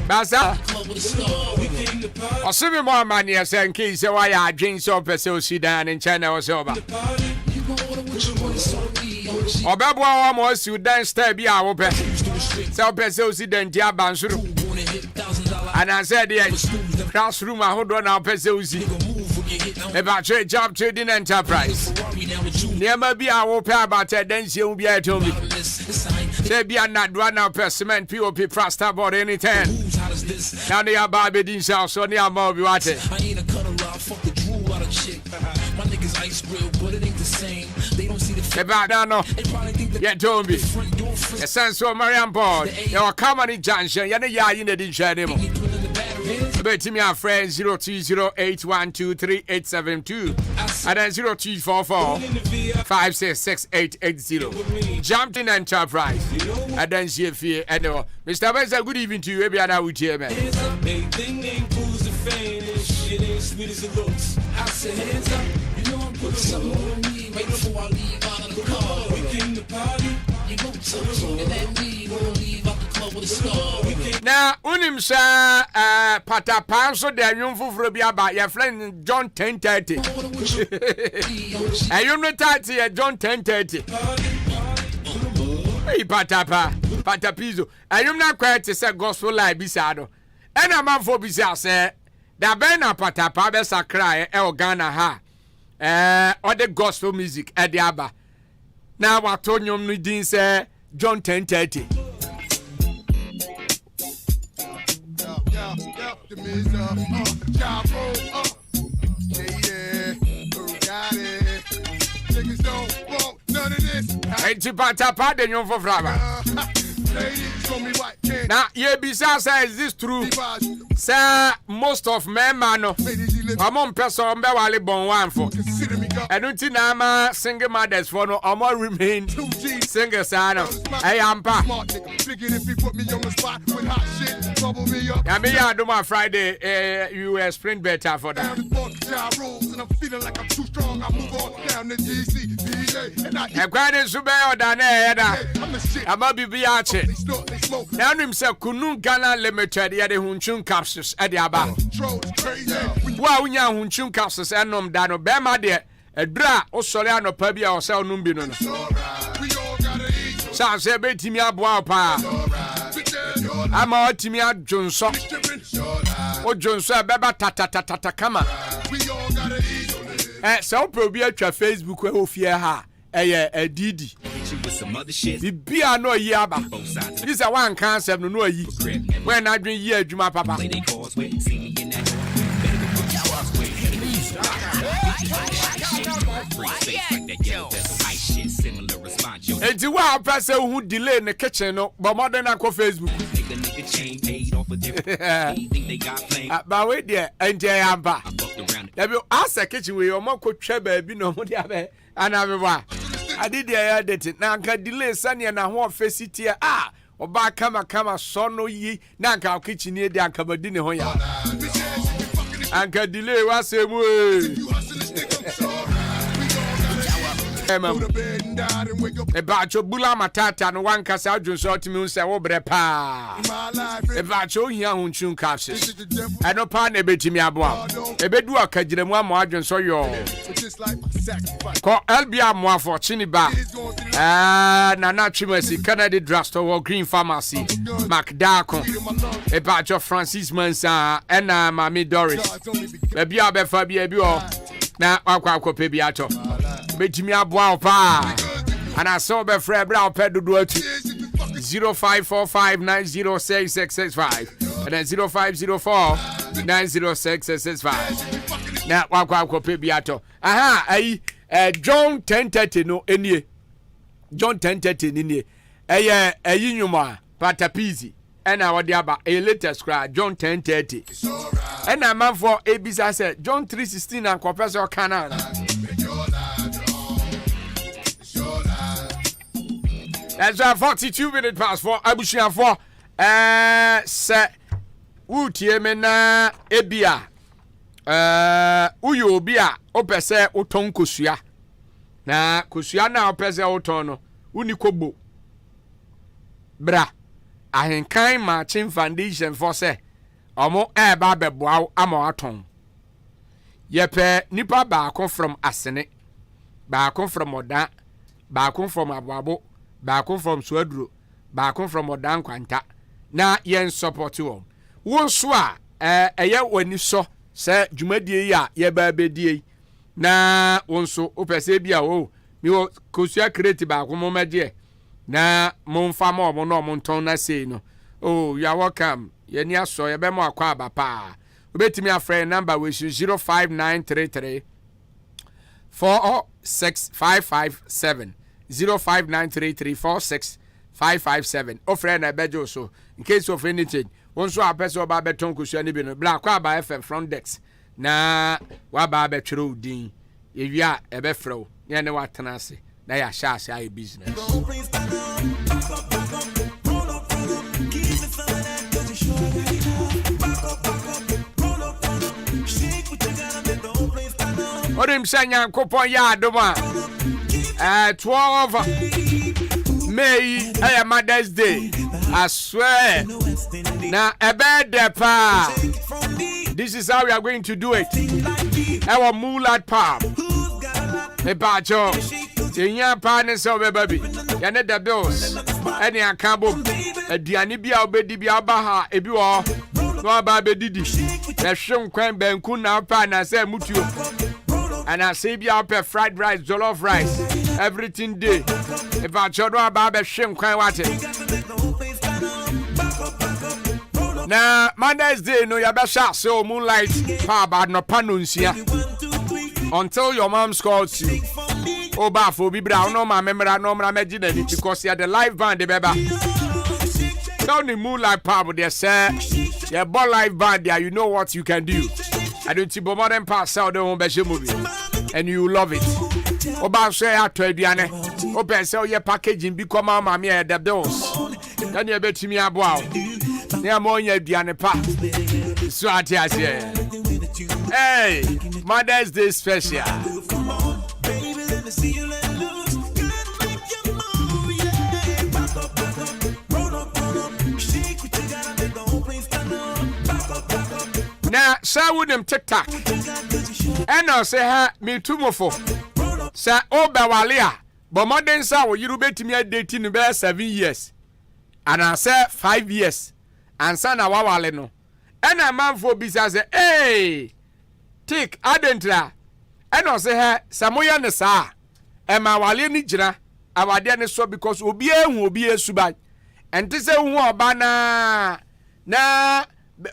Basa. Osimi mo mani asenki se wa ya adwen so pese osidan in China o se oba. Obebo wa mo Sudan star bi a wo pe. Se o pese osidan dia bansuru. And I said yes. Classroom ahodo na pese osi. About trade job trading enterprise. Never be our pair about a dance you be at home. Say be a not one out per cement POP fast about anything. Now they are Barbie South, so near Moby Water. I ain't a cutter rock, fuck the drool out of chick. My niggas ice grill, but it ain't the same. They don't see the about no. Yeah, told me. The sense of Marian Board. Your company junction, you're in the dish anymore. Bet me our friend 0208123872 and then 0244566880. Jumped in enterprise and then CFA and Mr. Benson, good evening to you. Maybe I know with you, man. Hands up, thing ain't proves the fame and shit ain't sweet as it looks. I said hands up, you know I'm putting something on me right before I leave out of the car. We came to party, you go to and then we gonna leave out the club with a star. Now, unim sa patapan so de yum fufuro bi aba your friend John 1030. Ayum no 30 John 1030. Hey patapizo. Ayum na kwete say gospel live bisado. Ena manfo bisa say da ben na patapa be sakra e Ghana ha. All the gospel music e de aba. Na wato nyom no din say John 1030. Hey, Tipatapa, the young for Frava. Now, ye bisa say, is this true? Sir, most of men, man, among person, Bewali bon one for. And Utinama, single mothers for no, or more remain single son. I am pa. I mean, I do my Friday, you explain better for that. I'm feeling like I'm too strong. I move on down the GC. I'm going to Sube or Dana. I'm a BB. Now, himself, Kunu Ghana Limited, the Hunchun capsules at the Abba. Wow, Hunchun capsules and Nom Dano Bema de a dra or Soliano Pabia or Sal Numbino. Sounds a bit Timia Boapa. I'm a Timia Johnson. Oh, Johnson, Baba Tata Kama. So, probably at your Facebook, where fear her. A Didi. Be a no yaba. This is a one concept, no ye. When I drink ye, Juma Papa. And you are a person who delay in the kitchen, but more than I call Facebook. But wait there, and Jayamba. You ask a kitchen where your mom could share baby no more. And I did the edit. Now, can delay Sunny and I want face it here. Or back come son no ye. Now, can kitchen near the Ancabadini Hoya. And can delay was a way. About your Bula Matata and one Casa Johnson Moon say, oh, brepa. About your young Chun capsules. I know partner betting me about. A bedua Kajim one more John so your call Albia more for Chiniba. Nana Chimasi, Kennedy Drugstore or Green Pharmacy. Macdacon. About your Francis Mansa and Mammy Doris. Maybe I'll be Fabia. Now, I'll go pay Beato. Bet me up wow pa. And I saw the Fred Brown Pedro 0545906665 and then 0504906665. Now, I'll pay Beato. Aha, John 1030 no any. John 1030 ni. Yuma Patapizi. And I was there a latest cry, John 1030. And I'm man for ABC said John 3:16 and Professor Canan. That's 42 minutes past 4. Abushia 4. Sir, Wutie mena ebia. Uyo bia opese oton kosua. Na kosua na opese oton no. Uni kobo. Bra. ahenkan matching foundation for say omo eba beboa ama aton yepe nipa baako from Asene, baako from Oda, baako from Abwabo, baako from Suaduro, baako from Odan Kwanta na yen support won so a eye wani so se dwumadie ya ye ba bedie na wonso opese bia o mi wo kosua create baako mo magye na mo mfa mo no mo nton na sei no oh you are welcome ye ni aso ye be mo akwa abapa obetimi afre number we 05933 46557 05933465557 ofre na bejo so in case of anything wonso apese oba beton kosua ni bi no bla kwa ba FM front desk na wa ba betwere odin ewia ebe frɛ ye ne watena ase na ya sha ase ayi business Orim sanya kopon ya adoma 12 May Mother's Day I swear na ebe depa this is how we are going to do it our Moolad Palm Ebajo Tinya partner so baby yana the bills any akabo aduane bia obedi bia ba ha ebi wo no ba bedidi na hwem kwan banku na pa na say mutuo and I say bia pe fried rice jollof rice everything day Ebajo do ba be hwem kwan wate na Mother's Day no ya be sha so moonlight pa ba no panonsia until your mom calls you. Oh, Bafo, be brown, no, my memory, no, my imaginary, because you are the live band, the baby. Down the Moonlight Pub, there, sir. You're born live band there, you know what you can do. I don't see modern pass out the home movie, and you love it. Oh, Bafo, I told you, oh, sell your packaging, become my mammy at the bills. Then you bet me a wow. Near more yet, Diana Pa. So I tell you, hey, Mother's Day special. Now, sir, with them TikTok. And I say, ha, me too mofo. Sir, oh, Bawalia, but modern sir, you bet me at dating about 7 years. And I say 5 years. And son, I wawaleno. And a man for business, hey, take adentra. And I say, ha, Samoya Nessa. And my wali ni jina, our dear so because obi a subai. And this is one bana na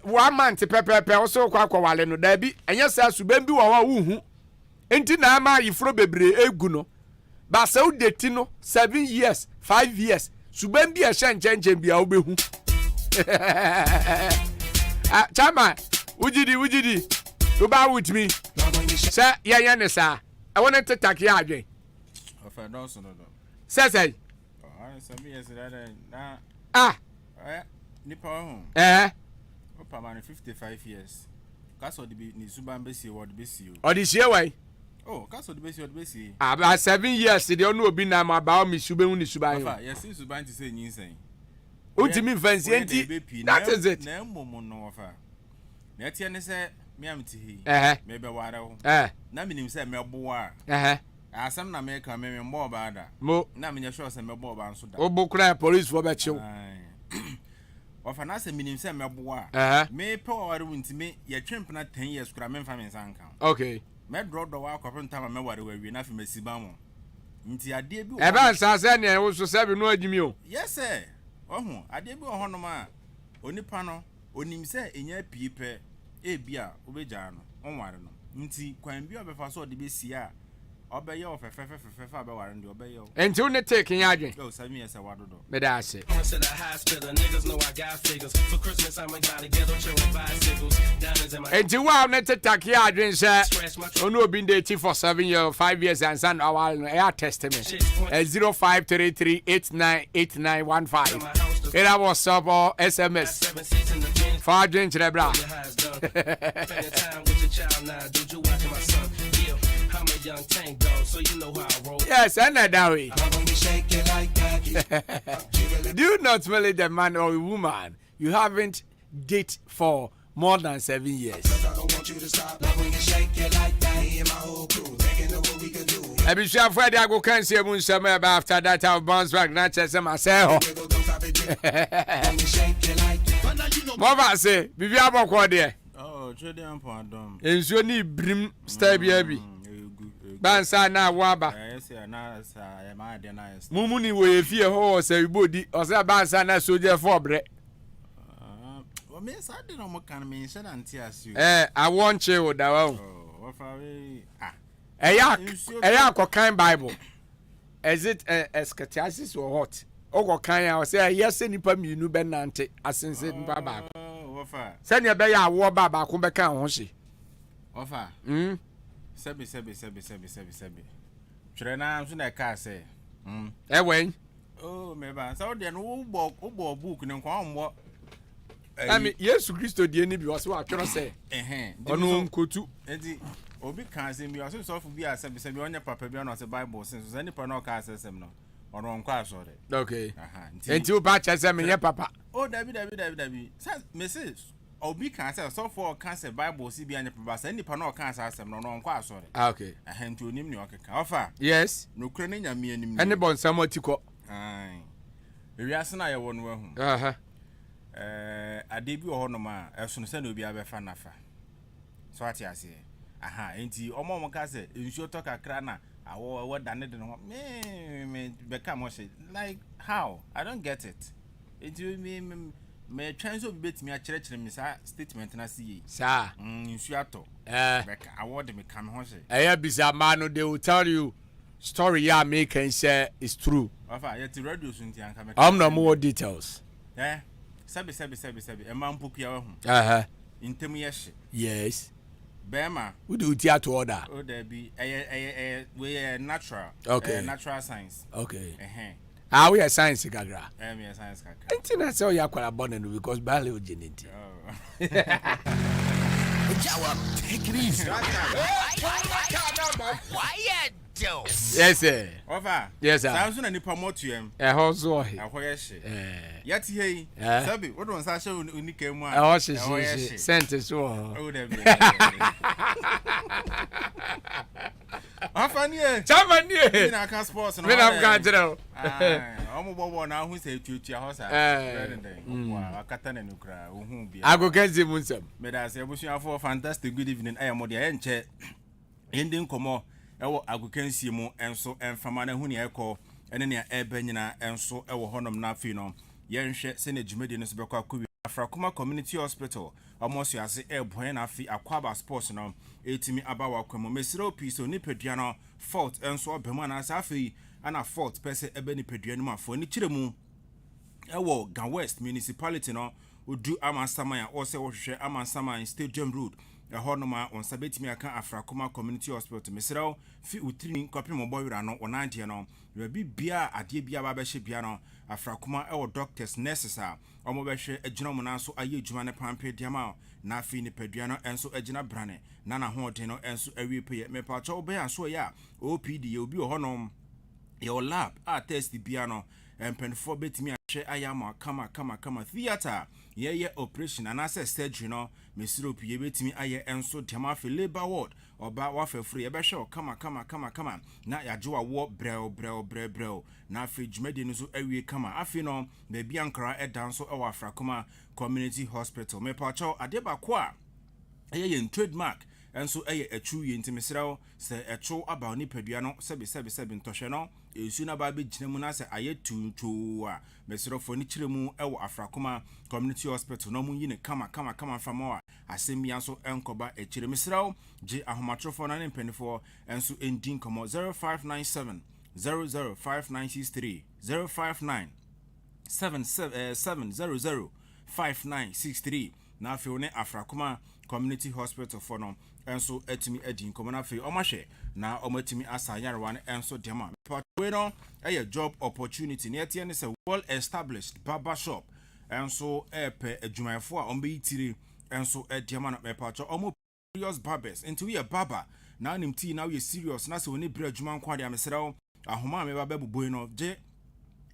1 month pepe also kwa wale no dabi enya sa suban bi wa hu enti na ama yifro bebre eguno ba se udeti no 7 years 5 years suban bi a hye bi a obehu chama ujidi you ba with me say ya ne sa I want to take ya adwen of I don't know say I some years na nipa ho Opa man 55 years kaso de bi ni suban besi word besi o odishie wai oh kaso de besi word besi about 7 years de onu obi na ma ba o mi suban hu ni suban yo yes suban ti say nyinsen ultimate fancy enti that is it na momo no ofa na tie ne say me am ti hi me be ware ho na minim say me bo a asam na me ka me mbo ba da mo na me nya sure say me bo ba nso da obokra police for be chew ofa na say minim say me bo a me pe ware wunti me ye twempna 10 years kura me mfa me sanka okay me drodo wa akopenta ma me ware wa wi na fi masiba mo nti ade bi e ba sa say ne wo so sabi no adwumi o yes sir ohu ade bi oho no ma onipa no onim say enya pipe e bia obeja no onware no nti kwan bi obefa so de be sia obeye ofefefefefe abeware ndi obeye o enti one take nya adwen o sami yes wadodo me da say enti wa one take ya adwen say ono obi dey ti for 7 years 5 years and san awal no e testament 0533898915 era WhatsApp or SMS for adwen chere bra I'm a young tank dog, so you know how I roll. Yes, and that way. I'm gonna shake it like that. Do you not marry the man or a woman you haven't dated for more than 7 years? I don't want you to stop. Love when you shake it like that. Me and my whole crew thinking of what we can do. Ebisha Friday I go can see mun some after that I'll bounce back na chese myself. Mama say bibi aboko de. Oh, trade am pardon. Ensuo ni brim style bia bi. Bansa na waba. Yes, na sa ma de na yes. Mumu ni wo efie ho say bodi o say bansa na soldier for bre. Me sa de no mo kan me nhyɛ da nte asu. I want you da wa. Oh, what for we Eya akokan Bible. Is it eschatology or what? Okokan I say yes nipa mienu be nante asense nipa ba. Oh, what for? Send you be ya wo ba ba ko be kan ho hye. What for? Sebi. Twerɛ na so na ka say. Ewen. Oh, me ba. So de no wo book ne kwa ombo. I mean, Yesu Christo die ni bi o se wa twero say. Ono nkotu. Enti obi kan say mi o so for bi asebi onye papa bi na o say Bible sense so nipa na o ka asem no. Ono nkwa asore. Okay. Enti o ba cha say me ye papa. Oh, David. Say message obi kan say so for kan say Bible si bi anya papa say nipa na o ka asem no no nkwa asore. Okay. Enti onim ni o keka. Ofa. Yes. No kure ne nyame anim. Ene bon samotiko. Ai. Ewi ase na ye wo no ahu. Ade bi ho no ma eso se na obi abefa nafa. So ati ase. Enti omo ka se nsuo to kakra na awo dane de no me beka mo she like how I don't get it. Enti me chance obi betimi a kire me sa statement na see sa nsuo ato beka awo de me kam ho she eya bisa ma no they will tell you story ya make and say is true. Afa yet radio so nti anka me no more details. Sabi ema mpoku ya ho intem ye hye. Yes. Bema we do theater order. Oh there be we natural. Okay. Natural science. Okay. We are science gagra. We are science gagra. Entina say you kwara born because biology nti. Take it easy. Quiet, Joe. Yes, sir. Over. Yes, sir. Samson and nipa motuem. Hozo he. Ahoyeshe. Yati hey. Sabi, what don sa show unike mu a. Ahoyeshe. Sente so. Oh, there be. Afani e. Chamani e. Ina ka sports no. Me na ka jero. Omo bobo na hu se tutua ho sa. Wa akata na nukra ohun bia. Agokenzi munsem. Me da se busuafo fantastic good evening. Ayamo de enche. Ending komo ewo agokensi mu enso enfama na hu ne ekọ ene ne ebe nyina enso ewo honom na afi no. Yenhwe se na jumedi no so bekọ akobi Afrakuma Community Hospital almost yase eboen afi akwaba sports no etimi abawa kwemo mesiro piso ni pedua no fault enso obemu na afi ana fault pese ebe ni pedua no afo ni kiremu ewo Gan West municipality no odu amansama ya ose wohwehwe amansama in Stadium Road ehonoma onsa betimi aka Afrakuma Community Hospital mesiro fi utrini kopim obowira no onante no bi bia ade bia ba behye bia no Afrakuma ewo doctors nurses a omo behwe agina mo nanso aye adwuma ne pampe diama na afi ni pedua no enso agina brane na na hoden no enso awipe me pa cho obe aso ya OPD ye obi ohonom your lab a test bia no empenfo betimi ahwe ayama kama theater ye operation and access surgery no mesiro pie betimi aye enso diama fe labor ward oba wa fe free ye behwe kama na yajewa wo brel na afi dwumadi no so awie kama afi no na bia nkra edanso ewa Afrakuma Community Hospital me pa cho adeba ko a eye trademark enso eye achu ye ntimisirawo se echo aba ni pedua no sebe ntohwe no esu na ba be ginemu na se aye tuntu a mesirofo ni kiremu ewo Afrakuma Community Hospital no mu yine kama famo a asemia so enkoba ekire mesirawo je ahomatrofo na ne mpenifo enso endin komo 0597 005963 059 700 5963 na afi one Afrakuma Community Hospital for no enso etimi edin komo na afi omahwe na omatimi asanyarwa enso dema we no a job opportunity near tiene se well established barber shop enso epe adwumayefo a ombe yitire enso edema na mepacho omo serious barbers into we a barber na nim tea na we serious na se woni bra adwuma nko ade amesrew ahoma me ba bebuboy no je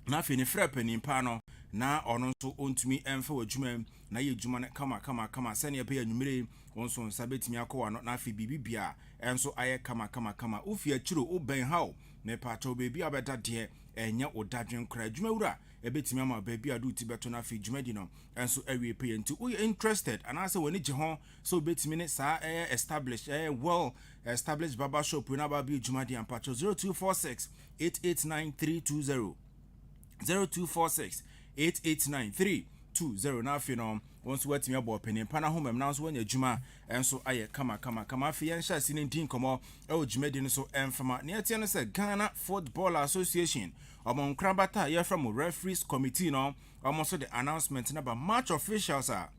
na fe ni frɛ panimpa no na ɔno nso ontumi emfa wadwuma na ye dwuma ne kama sɛ ne be anwumire wonso nsa betumi akɔwa no na fe bibibia enso aye kama ufi akiro uben haw me pato bebi abeda de enya odadwen kra dwuma wura ebetimi ama bebi adu ti beto na fe dwuma di no enso awie pay nti we interested and asa woni je ho so betimi ne sa established well established barber shop na ba bi dwuma di ampacho 0246 889320 0246-889-320 na afi no wonso watimi abo panimpa na homam na nso wanya dwuma enso aye kama afi yen sha sinin din komo e dwuma di no so emfama na etie no se Ghana Football Association among krabata ye from referees committee no almost the announcement na ba match officials are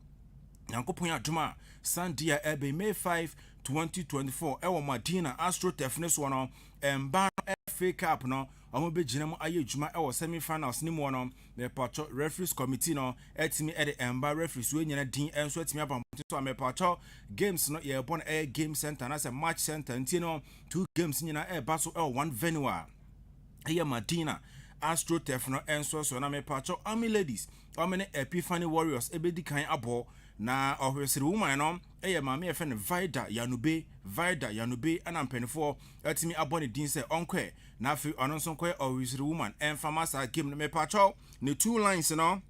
yankopon adwuma Sandia ebe May 5 2024 ewo Madina Astro Tefnes wono emba FA Cup no omo be ginam aye dwuma ewo semi-finals ni mo no me pacho referees committee no etimi e de emba referees we nyina din enso etimi aba so me pacho games no ye bon game center na se match center nti no 2 games nyina e ba so one venue aye Madina Astro Tef no enso so na me pacho Army Ladies omene Epiphany Warriors ebedi kan abo na ohwesiri woman no eye maame efe ne Vida Yanube ana mpenfo atimi abone din se onkwe na afi ono nso nkwe ohwesiri woman enfamasa game no me pacho ne 2 lines no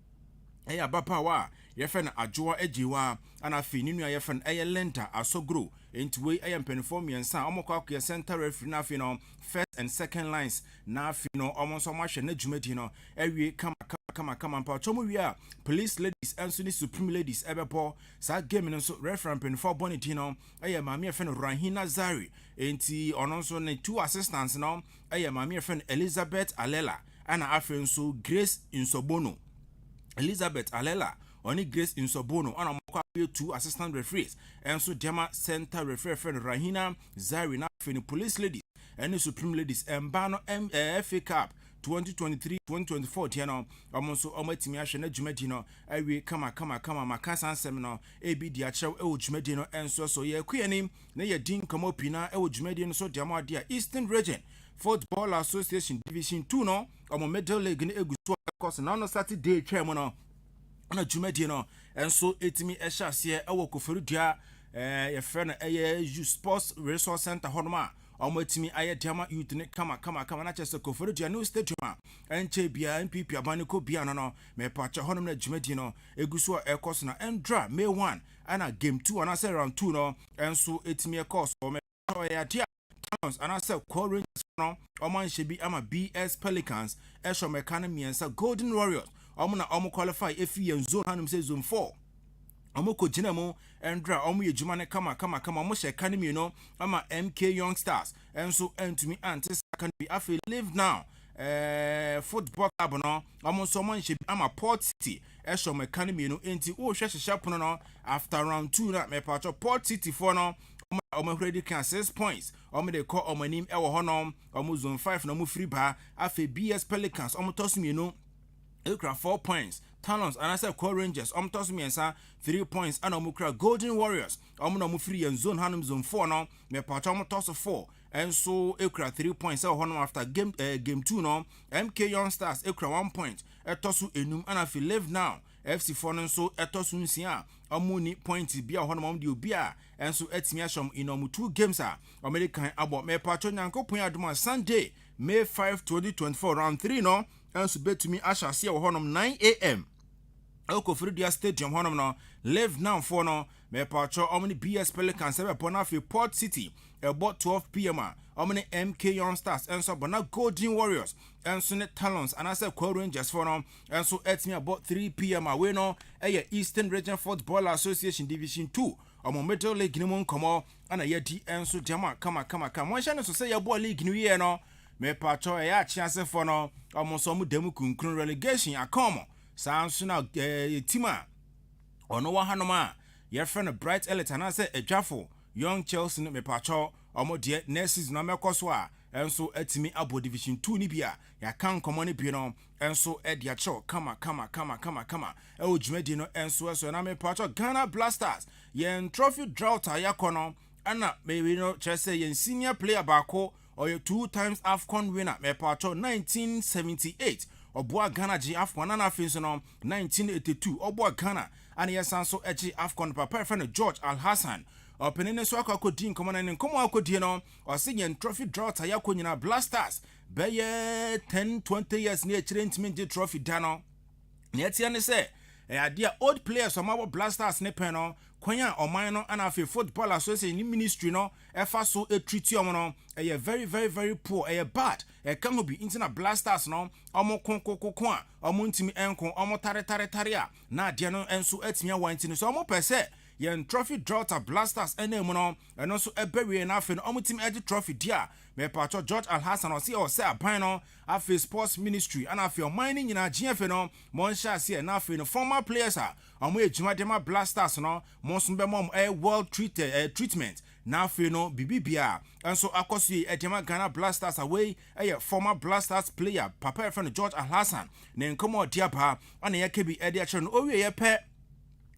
eye abapa wa yefe na ajoa ejiwa ana afi ninu yefe na eye lenta asogro enti we eye mpenfo miensa omokwa akwa center referee na afi no first and second lines na afi no omonso mahwe na dwumadi no ewie kama pa chomo wia police ladies and so supreme ladies ebebo sa game no so referee penfo bonity no eye maami efe no Rahina Zari enti ono so ne 2 assistants no eye maami efe Elizabeth Alela ana afen so Grace Insobono Elizabeth Alela oni Grace Insobono ana mokwa 2 assistant referees and so Dema center referee Rahina Zari na afen police ladies and supreme ladies embano FA Cup 2023-2024 tiano amonso omatimi ahwe na dwumadi no awie kama makasa ansem no ebi dia chew e dwumadi no enso so ye kuanim na ye din kama pina e dwumadi no so diamo dia Eastern Region Football Association Division 2 no omo Middle League ne eguso course na no Saturday twem no na dwumadi no enso etimi ehya se e Koforu dia ye frɛ no Youth Sports Resource Center honoma omatimi aye diama youth ne kama na chese Koforu dia new stadium enche bia NPP abane ko bia no me pacha honom na dwumadi no eguso course na endra May 1 ana game 2 ana say round 2 no enso etimi course o me ya dia Towns ana say Rangers no oman shebi ama BS Pelicans esho mekana miensa Golden Warriors na qualify efi en zone hanum say zone 4 Omoko jinamo endra omu ye juma ne kama omo she kanimi no ama MK Young Stars enso entumi antes can be afi live now football club no omo so man she ama Port City esho me kanimi no enti o hwehwehwe pono no after round 2 na me pacho Port City for no omo already can 6 points omo de call omo nim ewo honom omo zone 5 no omo free ba afi BS Pelicans omo tosumi no ekra 4 points Talons and I said Rangers toss me 3 points and omukra Golden Warriors no free and zone hanum zone 4 no me pacho toss 4 and so ekra 3 points after game 2 no MK Young Stars ekra 1 point etosu enum and I feel live now FC Fono so etosu nsia ni point bia honum de obia and so etimi ashom in 2 games American abo me pacho nyankopon aduma Sunday May 5 2024 round 3 no and so bet to me asha see honum 9 a.m. Koforu dia stadium honum no live now for no me pacho omni BS Pelicans ebe pona fi Port City about 12 p.m. omni MK Young Stars and so bona Golden Warriors and so net Talons and I said Rangers for no and so at me about 3 p.m. we no Eastern Region Football Association Division 2 omo Middle League ni mon komo ana yedi and so jama kama one chance so say your boy league ni ye no me pacho chance for no omo so mu demu kunkun relegation akomo Sansu na tima ono wa hanoma ye friend Bright Elite na say edwafo Young Chelsea no me pacho omo de nurses na mekoso a enso atimi abo division 2 ni bia ya kan komo ni bi no enso e dia cho kama e odwumadi no enso na me pacho Ghana Blasters ye trophy drought ayakono ana maybe just say yen senior player bako or your 2 times AFCON winner me pacho 1978 Oboa Ghana G AFCON and afin no 1982 Oboa Ghana and yes so echi AFCON papa friend George Al Hassan opening so akodi nkomo na nkomo akodi no o se yen trophy draw ta yakonyina Blasters beye 10-20 years near ntimi trophy dano na etia ne se idea old players from our Blasters ne pen no kwanya oman no and afi football association ministry no efa so a treat you no very very poor bad can be internet Blasters no omo konkokoko a omo ntimi enko omo tare a na de no enso atimia wantini so omo pese yen trophy draw ta Blasters enemu no eno so ebewe na afi no omo tim edi trophy dia me pacho George Al Hassan o se aban no afi sports ministry and afi o mining nyina GF no mo nsha se na afi no former players a omo ejuma de ma Blasters no mo so be mom world treatment na afi no bibibia enso akoso edema Ghana Blasters away former Blasters player papa friend George Al Hassan ne nkomo diapa ana yakebi edi acho no owie ye pe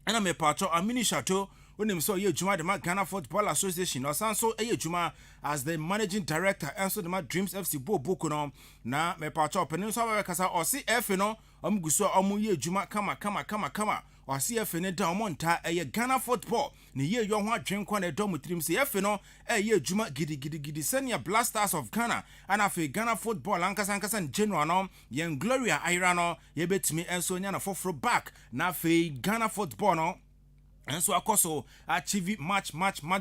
ana me pacho Amini Chateau onim so ye juma de ma Ghana Football Association no sanso ye juma as the managing director enso de ma Dreams FC Boku no na me pacho penin so ba kasa o si F no omguso omu ye juma kama o si F ne da omonta ye Ghana Football ne ye yo ho adwen kwa na dom trim si F no ye juma gidi senior Blasters of Ghana and afi Ghana Football ankasa in general no ye Gloria Ira no ye betimi enso nya na foforo back na afi Ghana Football no and so akoso achieve much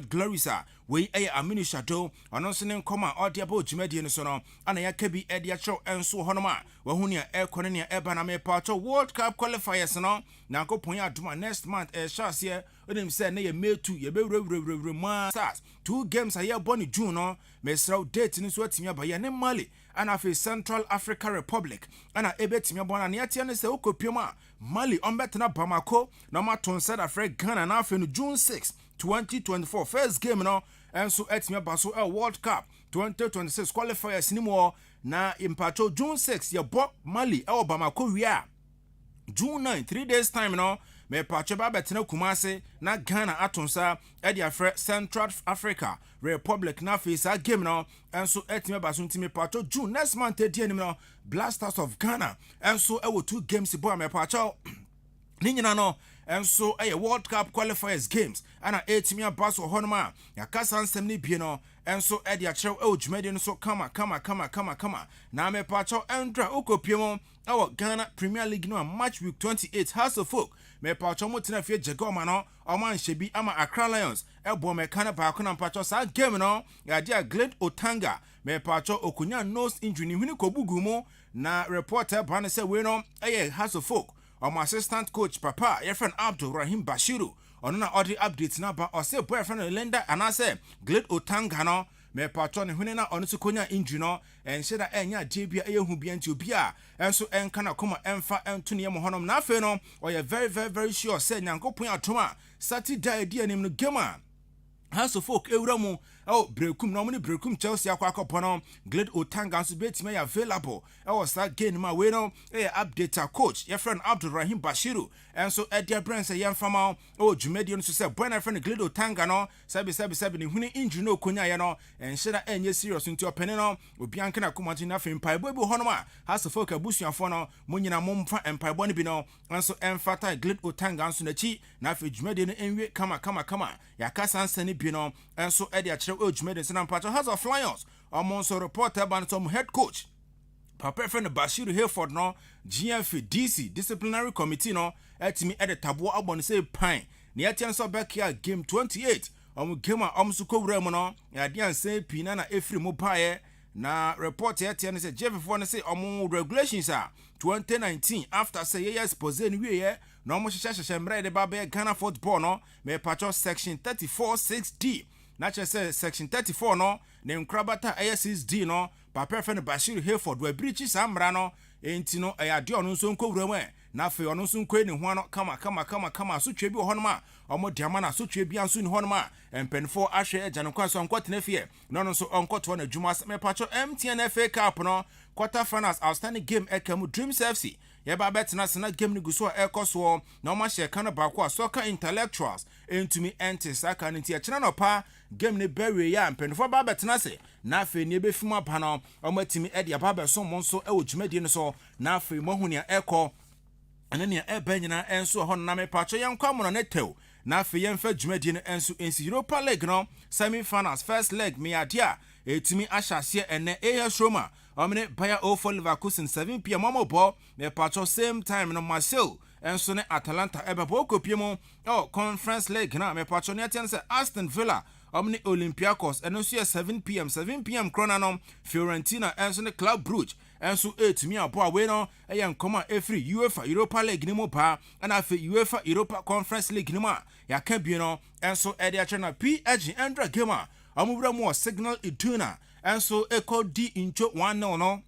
glory sir we Amini Chateau announcing come all the about jumedi no so no ana yakabi edia show enso honoma wa hunia ekonenia eba na me pacho World Cup qualifiers no na kopon ya aduma next month chance here onim say na ye May 2 ye be ma stars 2 games a year born June no me sraw date ni so atimi aba ye ne Mali ana fe Central Africa Republic ana ebetimi bona na yatia ne se okopioma Mali ombetena Bamako na maton said Africa Ghana na fe no June 6 2024 first game no enso etimi baso World Cup 2026 qualifiers ni mo na impacho June 6 ye bo Mali Bamako wia June 9 3 days time no me pacho ba betena Kumase na Ghana atonsa edi afre Central Africa Republic na face a game no enso etime baso ntime pacho June next month edianim no Blasters of Ghana enso 2 games bo me pacho ni nyina no enso World Cup qualifiers games ana etime abaso honoma ya kasa nsem ni bie no enso edi achew jumedi no so kama na me pacho endra okopiemo Ghana Premier League no match week 28 House of Folk me pacho motina fie jegoma no oman shebi ama Accra Lions ebo me kana ba ko na pacho sa game no ya dia Glade Otanga me pacho okunya nose injury ni huni kobugu mu na reporter ban say we no House of Folk assistant coach papa your friend Abdul Rahim Bashiru ono na odi updates na ba o say boyfriend Linda and say Glade Otanga no me patron hune na ono sukonya injury no enhye da enya jebia ehu bia nti obi a enso enka na koma emfa ento ne mo honom na afi no o ye very sure say nyankopon atoma Saturday dia nim no game a House of Folk ewuramu brekum no mo ne brekum Chelsea akwa no Glade Otanga so betime ya available sa game ma we no update coach your friend Abdul Rahim Bashiru enso edia brand say yemfama jumedi no so say boy na friend Glade Otanga no sabi ne huni injury no konya ye no enhye da enye serious nti opene no obi anka na komati na fe mpaibo bi hono ma House of Folk abusuafo no mo nyina mo mfa mpaibo no bi no enso emfata Glade Otanga enso na chi na fe jumedi no enwe kama ya kasa nsane bi no enso edia chere jumedi sana mpacho House of Lions so reporter ban some head coach papa friend Bashiru Hayford no GF DC disciplinary committee no etimi editabo abon say pan na yetian so back here game 28 game a so kowura mu no ya dia say pina na efri mu pae na report yetian say JF4 no say regulations are 2019 after say yes pose ni wie na hyehyehye mra de ba Ghana Football no me patcho section 34(6)D na say section 34 no ne nkrabata ASSD no papa friend Bashiru Hayford we breach samra no enti no ade ono nso nkowura mu na fe ono nso nkwe ne ho no kama so twa bi ho no ma omo diama na so twa bi anso ne ho no ma empenfo ahwe agya kwa so nkotene fie no no so onkoto na dwuma me pacho MTN FA Cup no quarter finals outstanding game Ekemu Dreams FC ye ba betena sena game ni guso ekoso na oma hye kan ba ko soccer intellectuals entumi ente saka nti e kina no pa game ni bewe ya mpenfo ba betena se na afi ni ebefim apa no oma timi e de ba be so mo nso e wo dwumadi no so na afi mo hunia eko ene ne e ba nyina enso ho na me pacho yenkwa mo no netew na afi yemfa dwumadi no enso ensi Europa League no semi-finals first leg me adia etimi ahyasie ene AS Roma omne Bayer 04 Leverkusen 7 p.m. Mobo me pacho same time no Marseille enso ne Atalanta ebebo kopiemo conference league na me pacho ne atense Aston Villa omne Olympiacos enso 7 p.m. Kronanom Fiorentina enso ne Club Brugge enso 8 mi abo awe no eyen koma every UEFA Europa League ni mo pa na afi UEFA Europa Conference League ni ma ya ka bi no enso e de achena PSG Endra Gamer amubra mo Signal Iduna enso eko di incho 1-0 no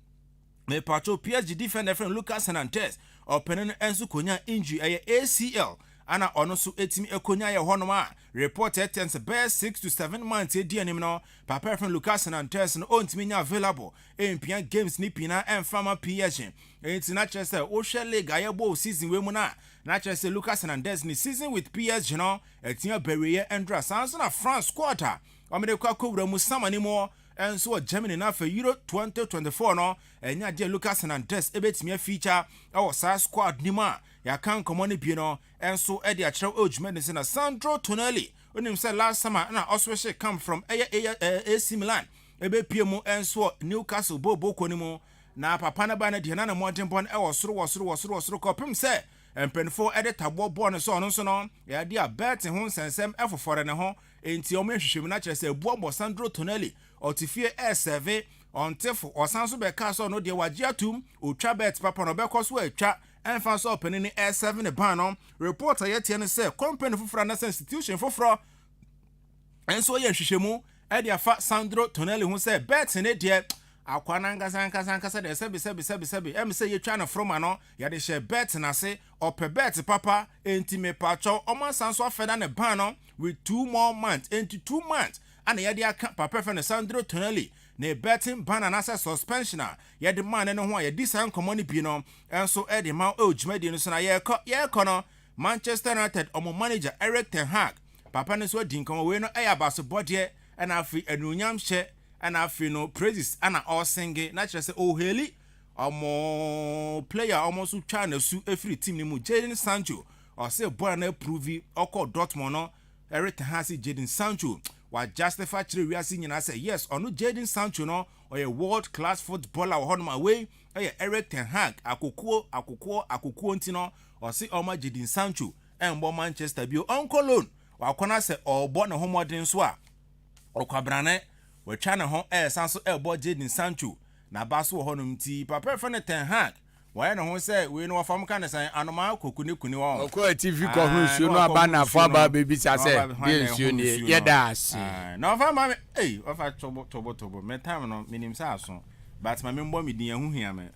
me pacho PSG defender friend Lucas Hernandez opening enso konya injury ACL ana ono so etimi ekonya ye honoma report tense best 6 to 7 months edi anim no papa friend Lucas Hernandez no ontimi nya available empia games ni pina enfama PSG enti na chese o hwe league ayebo season we mu na chese Lucas Hernandez ni season with PSG no etia beriye endra sanso na France quarter omede kwa kowura mu samani mo enso Germany na for Euro 2024 no enya je Lucas Hernandez ebetimi feature our squad ni ma ya kan komoni bi no enso e de akere ojumene na Sandro Tonali onim say last summer na osweshe come from AC Milan ebe piemu enso Newcastle bobo konimo na papa na ba na de na modern bon e wosoro kopim say empenfo e de tabo bon so no so no ya de abet ho sensem efofore ne ho enti o mehwehwem na kire say buobo Sandro Tonali otifie e7 ontefo osanso be ka so no de wagiatum otwa bet papa no be koso atwa enfa so opening e7 ban no reporter yetie ne say company foforo na institution foforo enso ye hwehwemu e de afa Sandro Tonali hu say bet ne de akwana nkasa de sebi em say yetwa na from ano ya de share bet na se ope bet papa enti me pacho oman sanso afeda ne ban no with 2 more months into 2 months and ya de aka papa fe ne Sandro Tonali ne betting ban and access suspension ya de man ne ho ya disan common bi no enso e de ma ojumadi no so na ye ko no Manchester United omo manager Erik ten Hag papa ne so din kan we no e ya baso bode e na afi anunyam hye and afi no praises ana all singing na kire se o heli omo player almost twa na su every team ni mu Jadon Sancho o say boy na prove oko Dortmund no Erik ten Hag Jadon Sancho wa justify chire wiase nyina say yes onu Jadon Sancho no or a world class footballer o honma way Erik ten Hag akukuo ntino o say oma Jadon Sancho embo Manchester bio onko loan wa kona say obo ne homodin so a okwabrane we twa ne ho sanso ebo Jadon Sancho na baso ho no mti papa fe ne Ten Hag wa ne ho say we no fam kan say anoma kokuni wa okwa TV ko hu nsuo no aba na fo aba bebi sa say bi nsuo ni ye da ase no fam ma ofa tobo me time no minim sa aso but ma me mbo me din ya hu hia me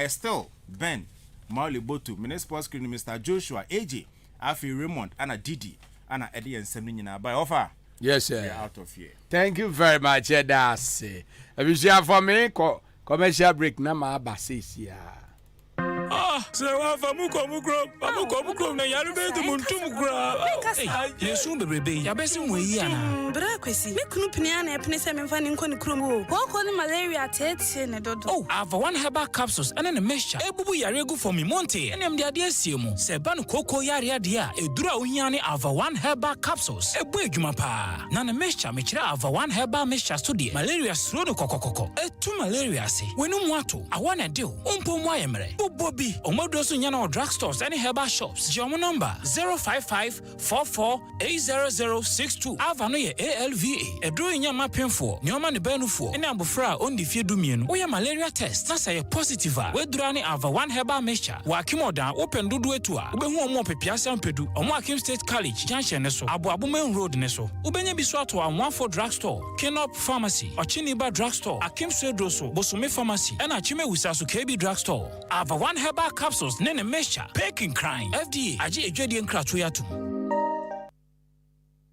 still Ben Mauli Botu Mini Sports Screen Mr. Joshua AJ Afi Raymond ana Didi ana Eddie ensem ni nyina by offer. Yes sir. You're out of here. Thank you very much. That's it. If for me commercial break na ma abasisia. So mukro na yaru be de muntum kura. Yesu bebebe ya besi mwe ana. Bra kwesi me kunu pnia na epne se memfa ni nkoni krom o. Ko ni malaria tete ne dodo. Oh, Ava One Herbal Capsules and a mixture. Ebubu yare go for me monte. And de ade asiemu. Se ban koko yare ade a edura ohia ne Ava One Herbal Capsules. Ebu edwuma pa. Na na mixture me kira Ava One Herbal mixture study. Malaria sro no kokokoko. Etu malaria se. Wenu mu ato. Awana de o. Ompo mu ayemre. Bobi Omodosu nyana drugstores and herbal shops. Jomo number 05544800062. Ava no ye ALVA. Edro nyama penfo. Nyoma ne benufo. Ene abofra ondi fie dumienu. Oya malaria test. Na say positive. We durani Ava One Herbal mixture. Wa akimoda open dudu etu a. Obehu omo pepiasa mpedu. Omo Akim State College junction ne so. Abo Main Road ne so. Ubenye biso ato Amwafo drugstore. Kenop Pharmacy. Ochiniba drugstore. Akim State so. Bosome Pharmacy. Ena Chime Wisasu KB drugstore. Ava One Herbal Capsules nene mixture. Peking crime. FDA. Aji ejwedi nkratoya tu.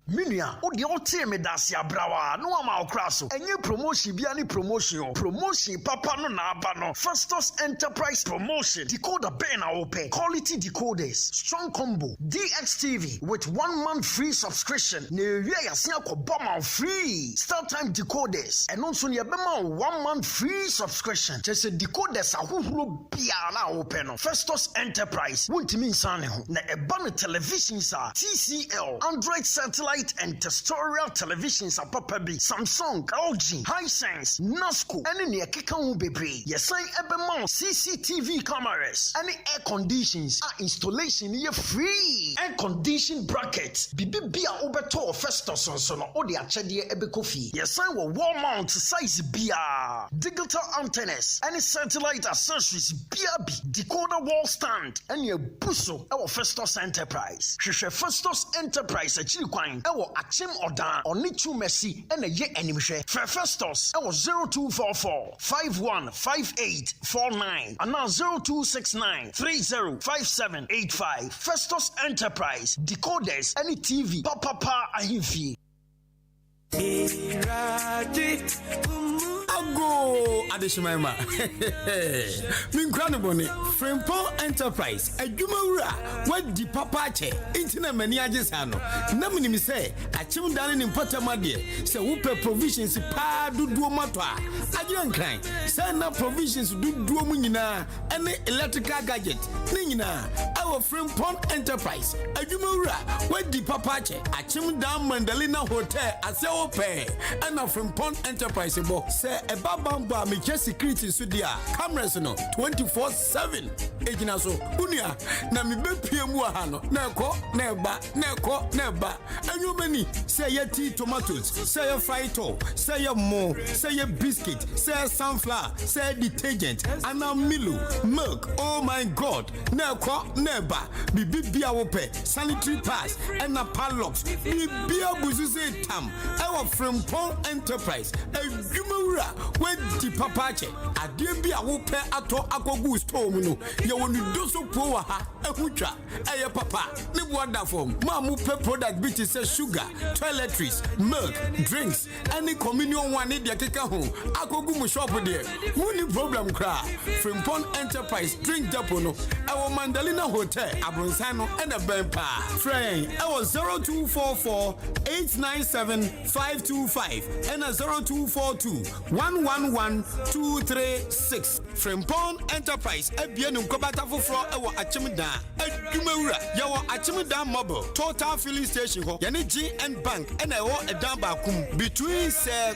Minia, o de ote me dasi abrawa, no ama okra so. Enye promotion bi ani promotion. Promotion papa no na aba no. Festus Enterprise promotion. Decoder ben na ope. Quality decoders, strong combo, DXTV with 1 month free subscription. Ne wi yasia ko boma free. Start time decoders. And also ne bema 1 month free subscription. Just decoders ahohoro bia na ope no. Festus Enterprise. Wuntimi nsane ho. Na eba no television sa TCL, Android satellite and terrestrial televisions are papa bi. Samsung, LG, Hisense, Nasco, and ne keka ho bebre. Yesan ebema CCTV cameras. Any air conditions are installation here free. Air condition brackets. Bibi bia obeto Festus so no odi achede ebeko fi. Yesan wo wall mount size bia. Digital antennas, any satellite accessories bia bi. Decoder wall stand and ye buso e Festus Enterprise. Hwehwe Festus Enterprise achiri kwan e wo Achim Odan Onichu Messi and a ye animhwe. Festus e wo 0244 515849 and now 0269 305785. Festus Enterprise decoders any TV papa ahimfie. Ago adeshimema minkra bone Frimpong Enterprise adwumawura wadi papa che intina mani agesa no na minim se achim dane ni mpatamade se wupe provisions pa duduo mato a agire nkran se na provisions duduo mu nyina ene electrical gadget ni nyina awo Frimpong Enterprise adwumawura wadi papa che achim dan Mandalina Hotel ase ope ana Frimpong Enterprise bo se eba bamba me che security so dia cameras no 24/7 ejina so unia na me bepie mu aha no na ekọ na eba anyumani say ye tea tomatoes say ye frito say ye mo say ye biscuit say ye sunflower say detergent and Milo milk. Oh my god na ekọ na eba bibia wo pe sanitary pads and na padlocks bibia buzu say tam our Frimpong Enterprise adwumawura wedi papache ade bia wo pe ato akogu store mu no ye wonu doso pro wa ha ehutwa eye papa ne boda form ma mu pe product bi say sugar toiletries milk drinks any communion one ne de keka ho akogu mu shop de woni problem kra Frimpong Enterprise drink depot no ewo Mandalina Hotel Abronsan no and a ben pa friend ewo 0244 897 525 and a 0242 111236 Frimpong Enterprise ebienu nkobata foforo ewo Achimda adwumawura yawo Achimda mobile total filling station ho yane GN Bank and ewo edan bakum between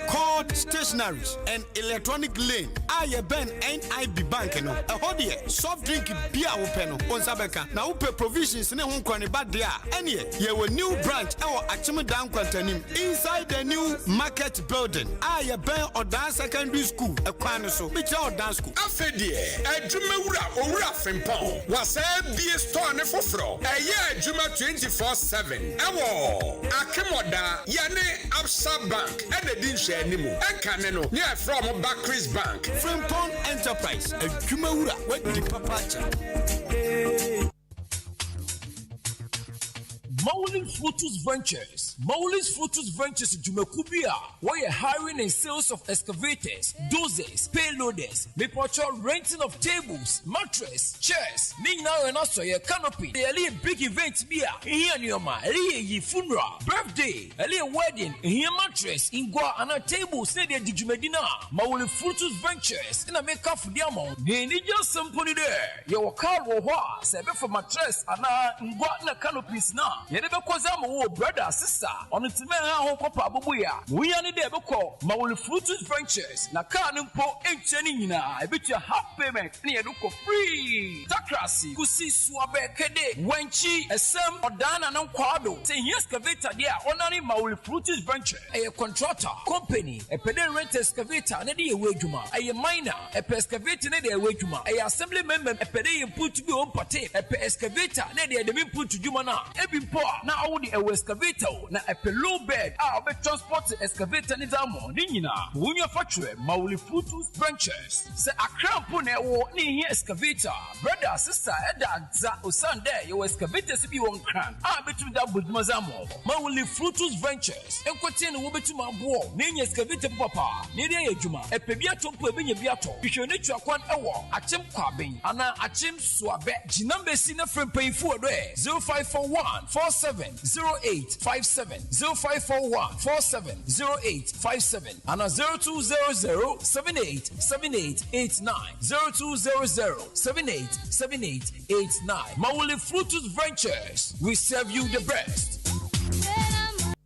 Court Stationaries and Electronic Lane aye ben NIB Bank no eho de soft drink bia wo pe no onsabeka na wo pe provisions ne ho nkwane ba de a ene ye wo new branch ewo Achimda nkwantanim inside the new market building aye ben Odan Secondary School ekwan so bi cha Odan School afedie adwumawura owura Frimpong wasa bie store ne foforo eye adwuma 24/7 ewo Akimoda yane Absa Bank and the dinhwe animu enkane no ne from Barclays Bank Frimpong Enterprise adwumawura wadi papacha. Maulis Frutus Ventures Jumakubia, where you're hiring and sales of excavators, dozers, payloaders, maple renting of tables, mattress, chairs, Nina and also your canopy. They are big events beer, here Nioma, a funeral, birthday, a wedding, here mattress, in Gua and a table, say they did Jumedina, Maulis Frutus Ventures, in a makeup for the amount. They need just somebody there. Your car will what? Say for mattress and a canopies now. You never cause I'm brother, sister, on the Timena home papa bubuya. We are the day call Mauli Frutus Ventures. Na Kanumpo ain't Chenina. I bet you half payment near Duko free. Takrasi, Kusi Swabe Kede, Wenchi, a Sam or Dana non Quado. Say yes, Caveta, dear, honoring Mauli Frutus Venture. A contractor, company, a pedal rent excavator, and a waguma, a miner, a pescavator, and a waguma, a assembly member, a pedal put to be on pate, a excavator, and a put to Jumana, every mpoa na wo de excavator na low bed be transport excavator ni damo ni nyina wonya factory Mawuli Fruitus Ventures se akrampo na wo ni hi excavator brother sister eda za osande your excavator si bi won kran betum da buduma zamo Mawuli Fruitus Ventures enkote no wo betum abo na nya excavator papa ni de adwuma epebia tompo ebenya biato hwehwe ne twakwan ewo achem kwaben ana achem suabe ginambe si na frempayfo do 0541 470857 0541-470857 and 0200-787889 0200-787889 Mawuli Fruitus Ventures, we serve you the best.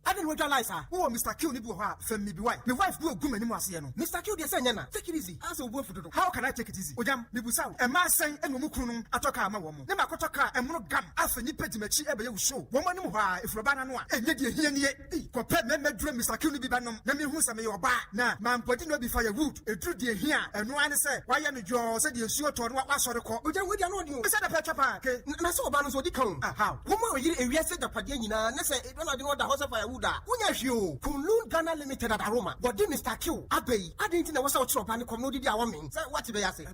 I didn't realize who Mr. Q ni buha from me wife. My wife do a good many masiano. Mr. Q de sanyana. Take it easy. As a word for the how can I take it easy? Ojam nibusa. A man saying and mukunum atoka ma woman. Nema kotoka and mono gam. After ni peti mechi ebe show. Woman muha if Robana noa. And yet here ni compare me dream Mr. Q ni bibanum. Nami who some your ba. Na man putting no be firewood. A true dear here. And no one say why you your said you sure to what was the call. Ojam with your you. Said a petrapa. Na so balance what come. How? Woman you a reset the padina. Nessa it don't know the house of firewood. Unyashio, Kunlun Ghana Limited at Aroma, but then Mr. Q, Abbey, I didn't know what's out of and commodity our mean. What did I say?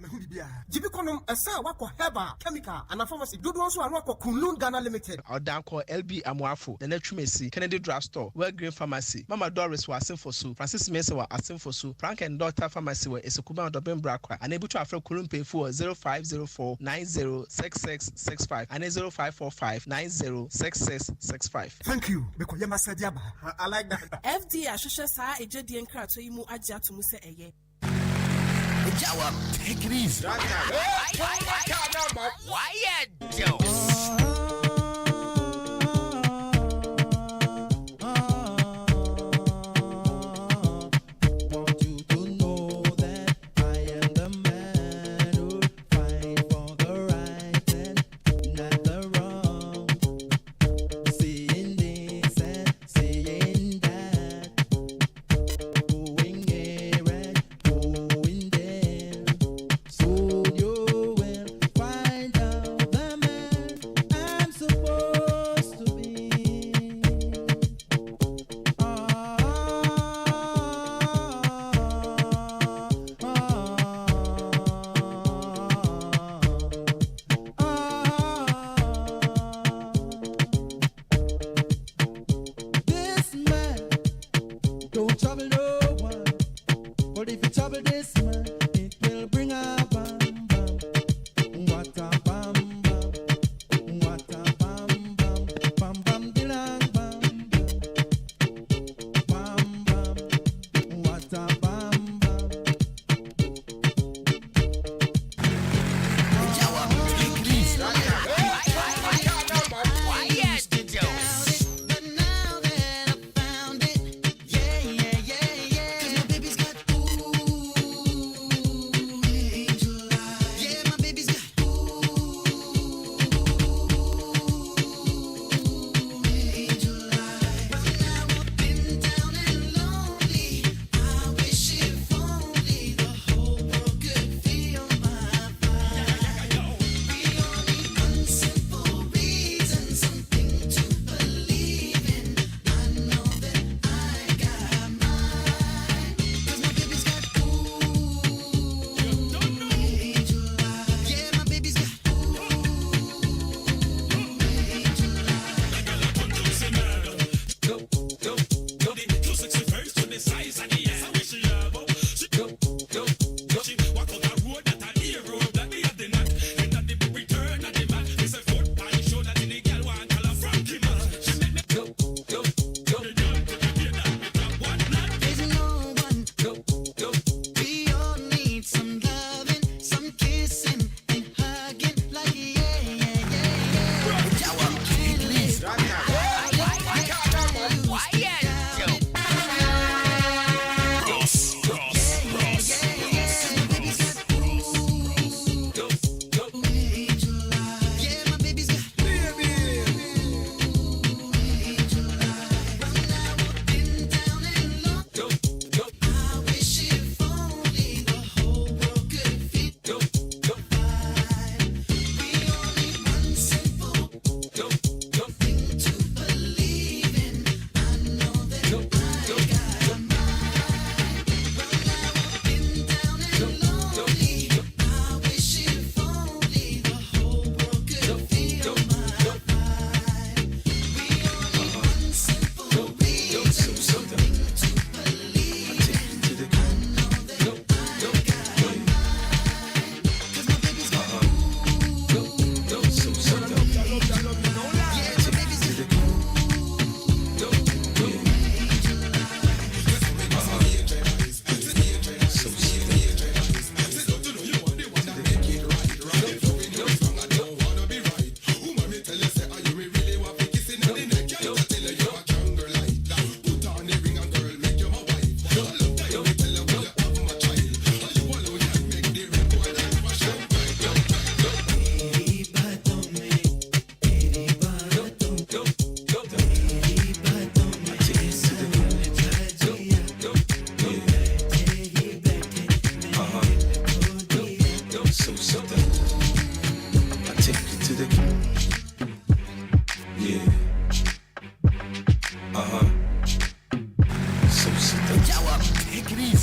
Jibiconum, a sa wako heba, chemical, and a pharmacy. Do also a wako Kunlun Ghana Limited. Our down call LB Amwafu, the Netrumesi, Kennedy Draft Store, Well Green Pharmacy, Mama Doris was asking for soup, Francis Mesa was asking for soup, Frank and Daughter Pharmacy were Esukuma and Dobin Brakwa, unable to afford Kulumpe for 0504 906665 and 0545 906665. Thank you, Bekoyama Sadiaba. I like that. FD Ashosha sa ejedi enkra to imu aja to mu se eye. Jawa, take it easy. Why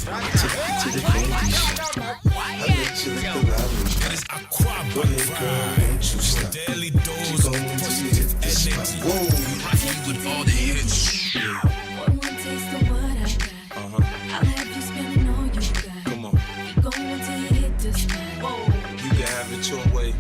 to the candy shop. I let you lick the lollipop. Go ahead, girl, don't you stop. Keep going until you hit the spot. Whoa, with all the hits. One taste of what I got. I'll have you spending all you got. Come on. Keep going until you hit the spot. Whoa. You can have it your way.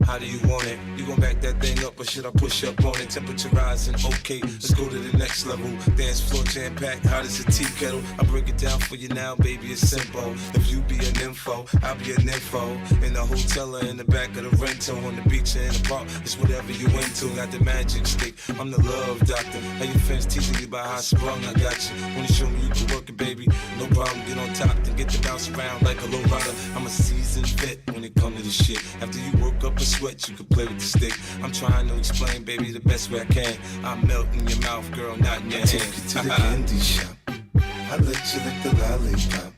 How do you want it? You gon' back that thing up or should I push up on it? Temperature rising, okay, let's go to the next level. Dance floor jam-packed, hot as a tea kettle. I break it down for you now, baby, it's simple. If you be an nympho, I'll be an nympho. In the hotel or in the back of the rental, on the beach or in the park, it's whatever you into. Got the magic stick, I'm the love doctor. How your fans teasing you about how I sprung, I got you. Wanna show me you can work it, baby? No problem, get on top, then get to bounce around like a low rider. I'm a seasoned vet when it comes to this shit. After you work up a sweat, you can play with the stick. I'm trying to explain, baby, the best way I can. I melt in your mouth, girl, not in your hand. Take you to the candy shop. I let you lick the lollipop.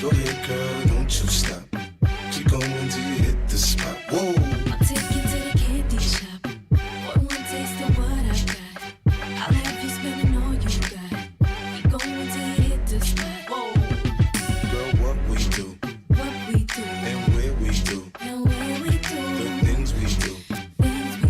Go ahead, girl, don't you stop. Keep going till you hit the spot. Whoa. I'll take you to the candy shop. One taste of what I got. I'll have you spending all you got. Keep going till you hit the spot. Whoa. Girl, what we do. What we do. And where we do. And where we do. The things we do.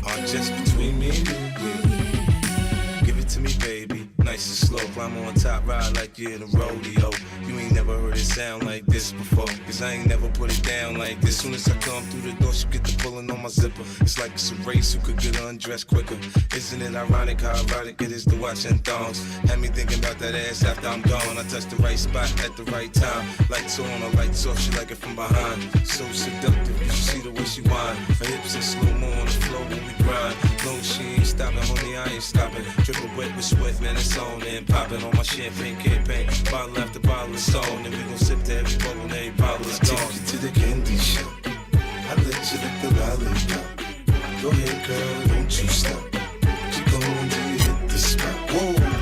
Are just between me and you, yeah. Give it to me, baby. Nice and slow. Climb on top, ride like you're in a rodeo. You ain't never heard it sound like this before. Cause I ain't never put it down like this. Soon as I come through the door, she get the pulling on my zipper. It's like it's a race who could get undressed quicker. Isn't it ironic how erotic it is to watch in thongs? Had me thinking about that ass after I'm gone. I touch the right spot at the right time. Lights on or lights off, she like it from behind. So seductive, you should see the way she whine. Her hips in slow-mo on the floor when we grind. Long as she ain't stopping, homie, I ain't stopping. Dripping wet with sweat, man, it's on. And popping on my champagne campaign. Bottle after bottle is on. And we gon' sip to every bubble and every bottle is gone. Take you to the candy shop. I let you lick the lollipop. Go ahead, girl, don't you stop. Keep going till you hit the spot. Whoa.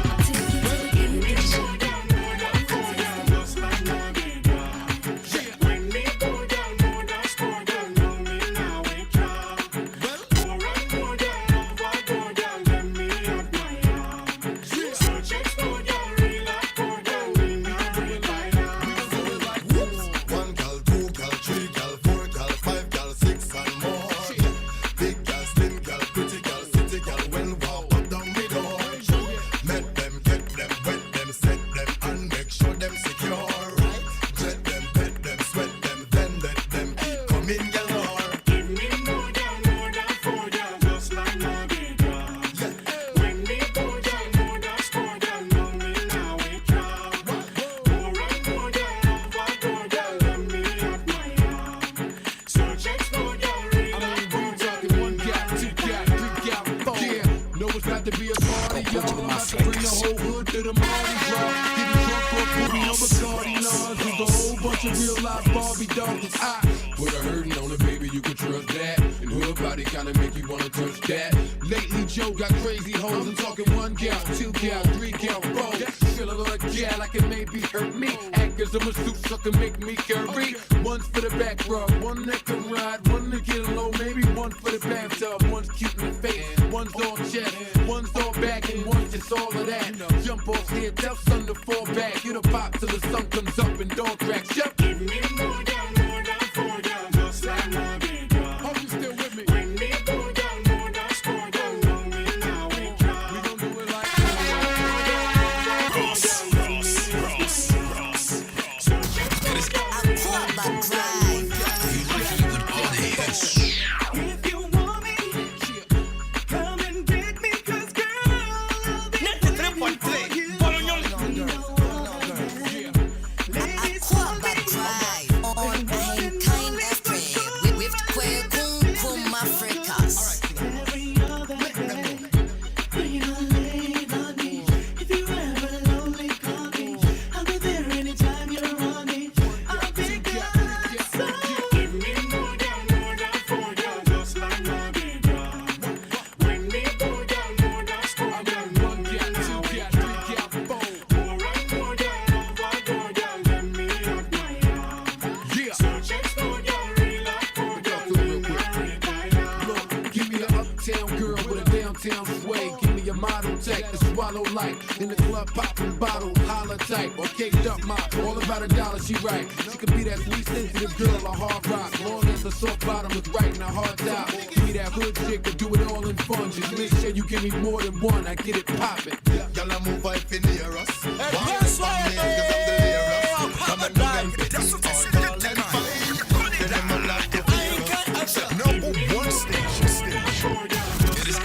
On hollow light. In the club, popping bottles, holla type. Or caked up mop, all about $1, she right. She could be that sweet, sensitive girl, a hard rock. Long as the soft bottom is right and a hard top. Be that hood chick to do it all in fun. Just make sure you give me more than one, I get it poppin'. Y'all a move if you near us. Cause I'm delirious. Come and move and fit. All tall and fine. Tell them I like to feel us. Number one station. It is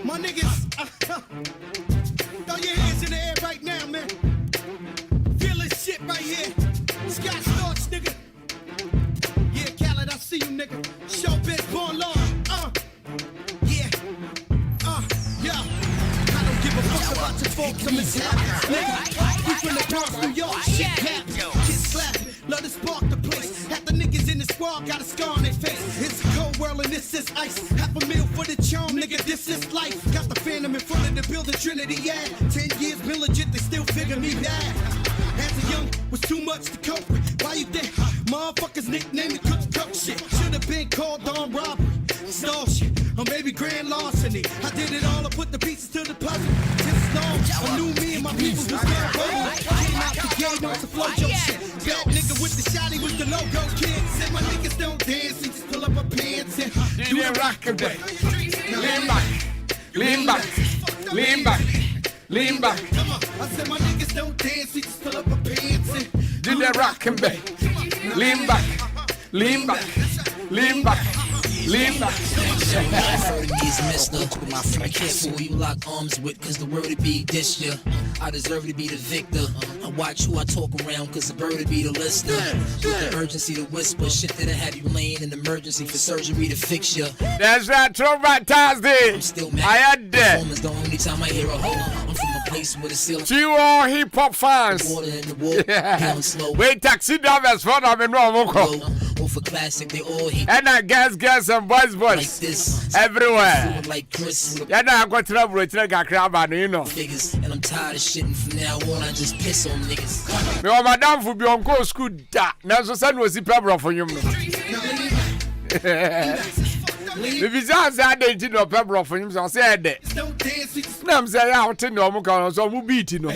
my niggas, throw your hands in the air right now, man. Feel this shit right here. Scott Storch, nigga. Yeah, Khaled, I see you, nigga. Showbiz, born law. Yeah. Yeah. I don't give a fuck about your folks. I'm in town, nigga. We from the Bronx, New York. Shit happens. Kids slapping. Love to spark the place. Half the niggas in the squad got a scar on their face. It's a cold world and this is ice. $500,000 for the charm, nigga. This is life. Got the Phantom in front of the building, Trinity, yeah. 10 years been legit, they still figure me bad. As a young, was too much to cope with. Why you think motherfuckers nickname it cook shit? Should've been called on robbery, stall shit, or maybe grand larceny. I did it all, I put the pieces to the puzzle. Just long, I knew me and my people was gonna roll. Came out the gate on some flojo shit. Bad nigga with the shotty with the logo kid. Said my niggas don't dance, they just pull up my pants and do the rock a day. Lean back, lean back, lean back, lean back. I said my niggas don't dance, they just pull up my pants and do the rock and bay. Lean back, lean back, lean back, lean back. I can't fool you lock arms with, cause the word to be this year. I deserve to be the victor. I watch who I talk around, cause the bird to be the listener. With the urgency to whisper shit that'll have you laying in emergency for surgery to fix you. That's right, Throwback Thursday. I'm still mad. I had that. Performance the only time I hear a hoe. I'm from a place with a ceiling. To you all hip hop fans. Water in the wall, down slow. Wait, taxi drivers for them in Romoko. Or for classic, they all hate. And I girls and boys like this. everywhere. Like Chris. Yeah, now I got trouble with the crab, you know. Niggas, and I'm tired of shitting from now on. I just piss on niggas. Me wa madam for be on go school da. Na so say no si problem for you. The visa say dey ti no problem for you so say dey. Na am say ya hote no mo kan so mo beat no.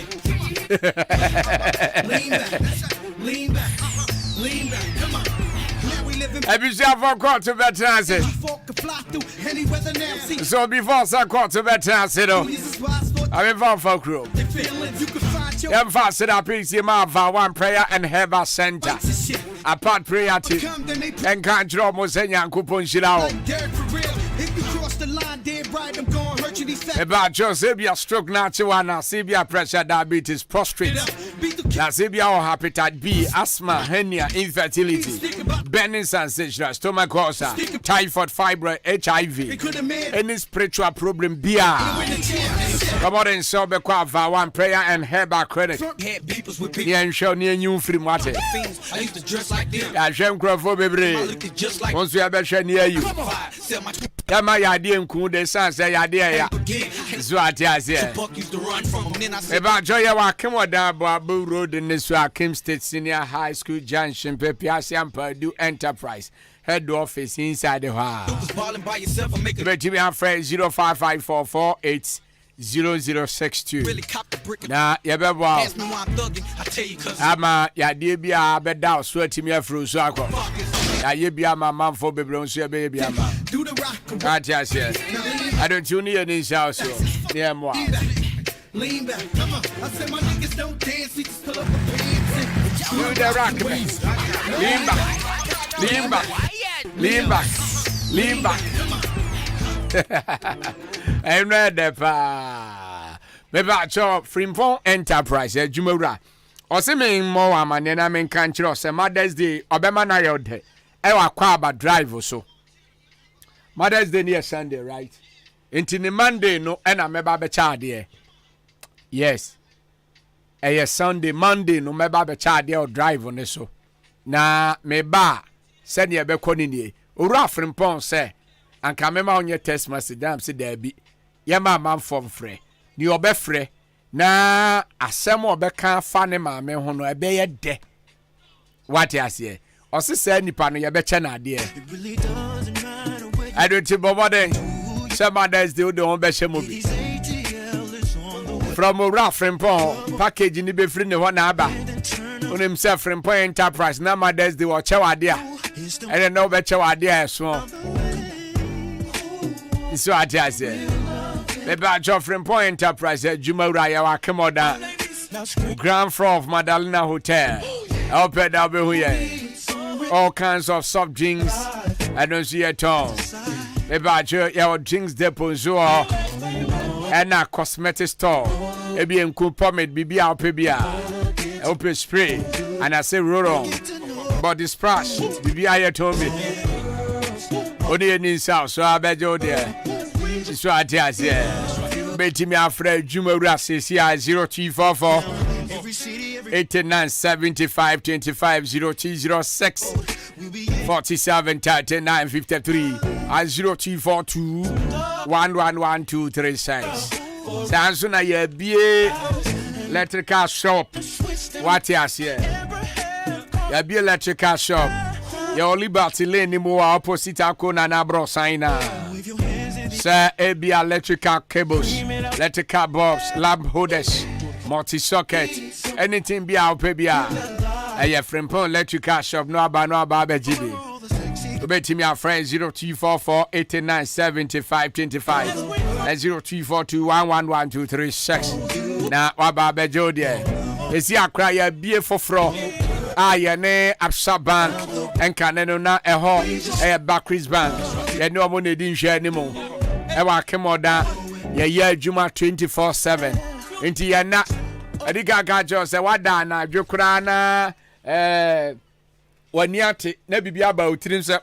lean back, come on. Ebisha for court to veteran say. So before sa court to veteran say though. I mean for crew. Them fast set up PC Marva One Prayer and Herbal Center. Apart prayer team. And can't draw Mosenya Kupon Shilao. If you cross the line dead right, I'm gonna hurt you these fat. About Josebia stroke natural, Sibia pressure, diabetes, prostrate. Nasibia or hepatitis B, asthma, hernia, infertility, burning sensation, stomach ulcer, typhoid, fibroid, HIV, any spiritual problem, beer. Come on and so be One Prayer and Herbal Clinic. Yeah, and show near you free water. I used to dress like them. I shame crop for baby. Once we have a share near you. Yeah, my idea in cool, the sun say idea. So I tell you, about Joya Wakimo Babu Road in this Kim State Senior High School Junction, Pepiasi and Purdue Enterprise. Head office inside the house. But you have friends 05544 0062. Now, you better wow. Ya dear be a bed down, sweating me through so. Now, you be a man for baby, so baby. Do the rock. I don't tune in this house. Yeah, more. Lean back, come on. I said my niggas don't dance, we just pull up the pants. Do the rock, lean back, lean back, lean back, lean back. I'm ready, pa. Maybe I saw Frimpong Enterprise, Jumura. Or say more, man, and I mean, can't you say Mother's Day, Obama Nayode, Ewa Kwaba drive or so. Mother's Day near Sunday, right? Into the Monday, no, and I'm about a child here. Yes. Yes, Sunday, Monday, no, me ba child there or drive on this so. Na me ba send ye be konini. Ura Frimpong say, and come on your text message, damn, say there be. Ye ma man from free. Ni obe free. Na asem obe kan fa ne ma me ho no ebe ye de. What you say? Ɔse sɛ nipa no yɛbɛkyɛ na adeɛ. I don't think bobode. Some others do the home bɛhyɛ mu bi. From Ora Frimpong package ni be free ne ho na aba. Onim sɛ Frimpong Enterprise na mothers do ɔkyɛ adeɛ. Ɛne na ɔbɛkyɛ adeɛ ɛso. Iso ate ase. Beba Frimpong Enterprise adwuma wura ya wa kemoda. Grand floor of Madalena Hotel. Open that be here. All kinds of soft drinks. I don't see at all. Maybe your drinks depot so and a cosmetic store. Ebi enku pomade bibia opebia. Open spray and I say roll on. Body splash bibia you told me. Only in south so I bet you there. So I tell you. Betty me afraid Jumura says 0244 89 75 25 0206 47 39 53 0242 111236. Sansuna ye be electrical shop. What you say? Ye be electrical shop. Your Liberty Lane mo opposite Akona na bro signa. Sir AB electrical cables, electrical bulbs, lamp holders, multi-socket, anything be out pebia. A Frimpong electrical shop no aba GB. Bet me our friend 0244 89 75 25 and 0242 111236. Now waba bejo there. Is ya cry a beer for fro? Aye ne Absa Bank and Caneno na eho a Barclays Bank. You know money didn't share anymore. Ewa kemoda ye juma 24/7 inti ya na adiga gajo se wada na dwekura na wani ate na bibia ba otirim se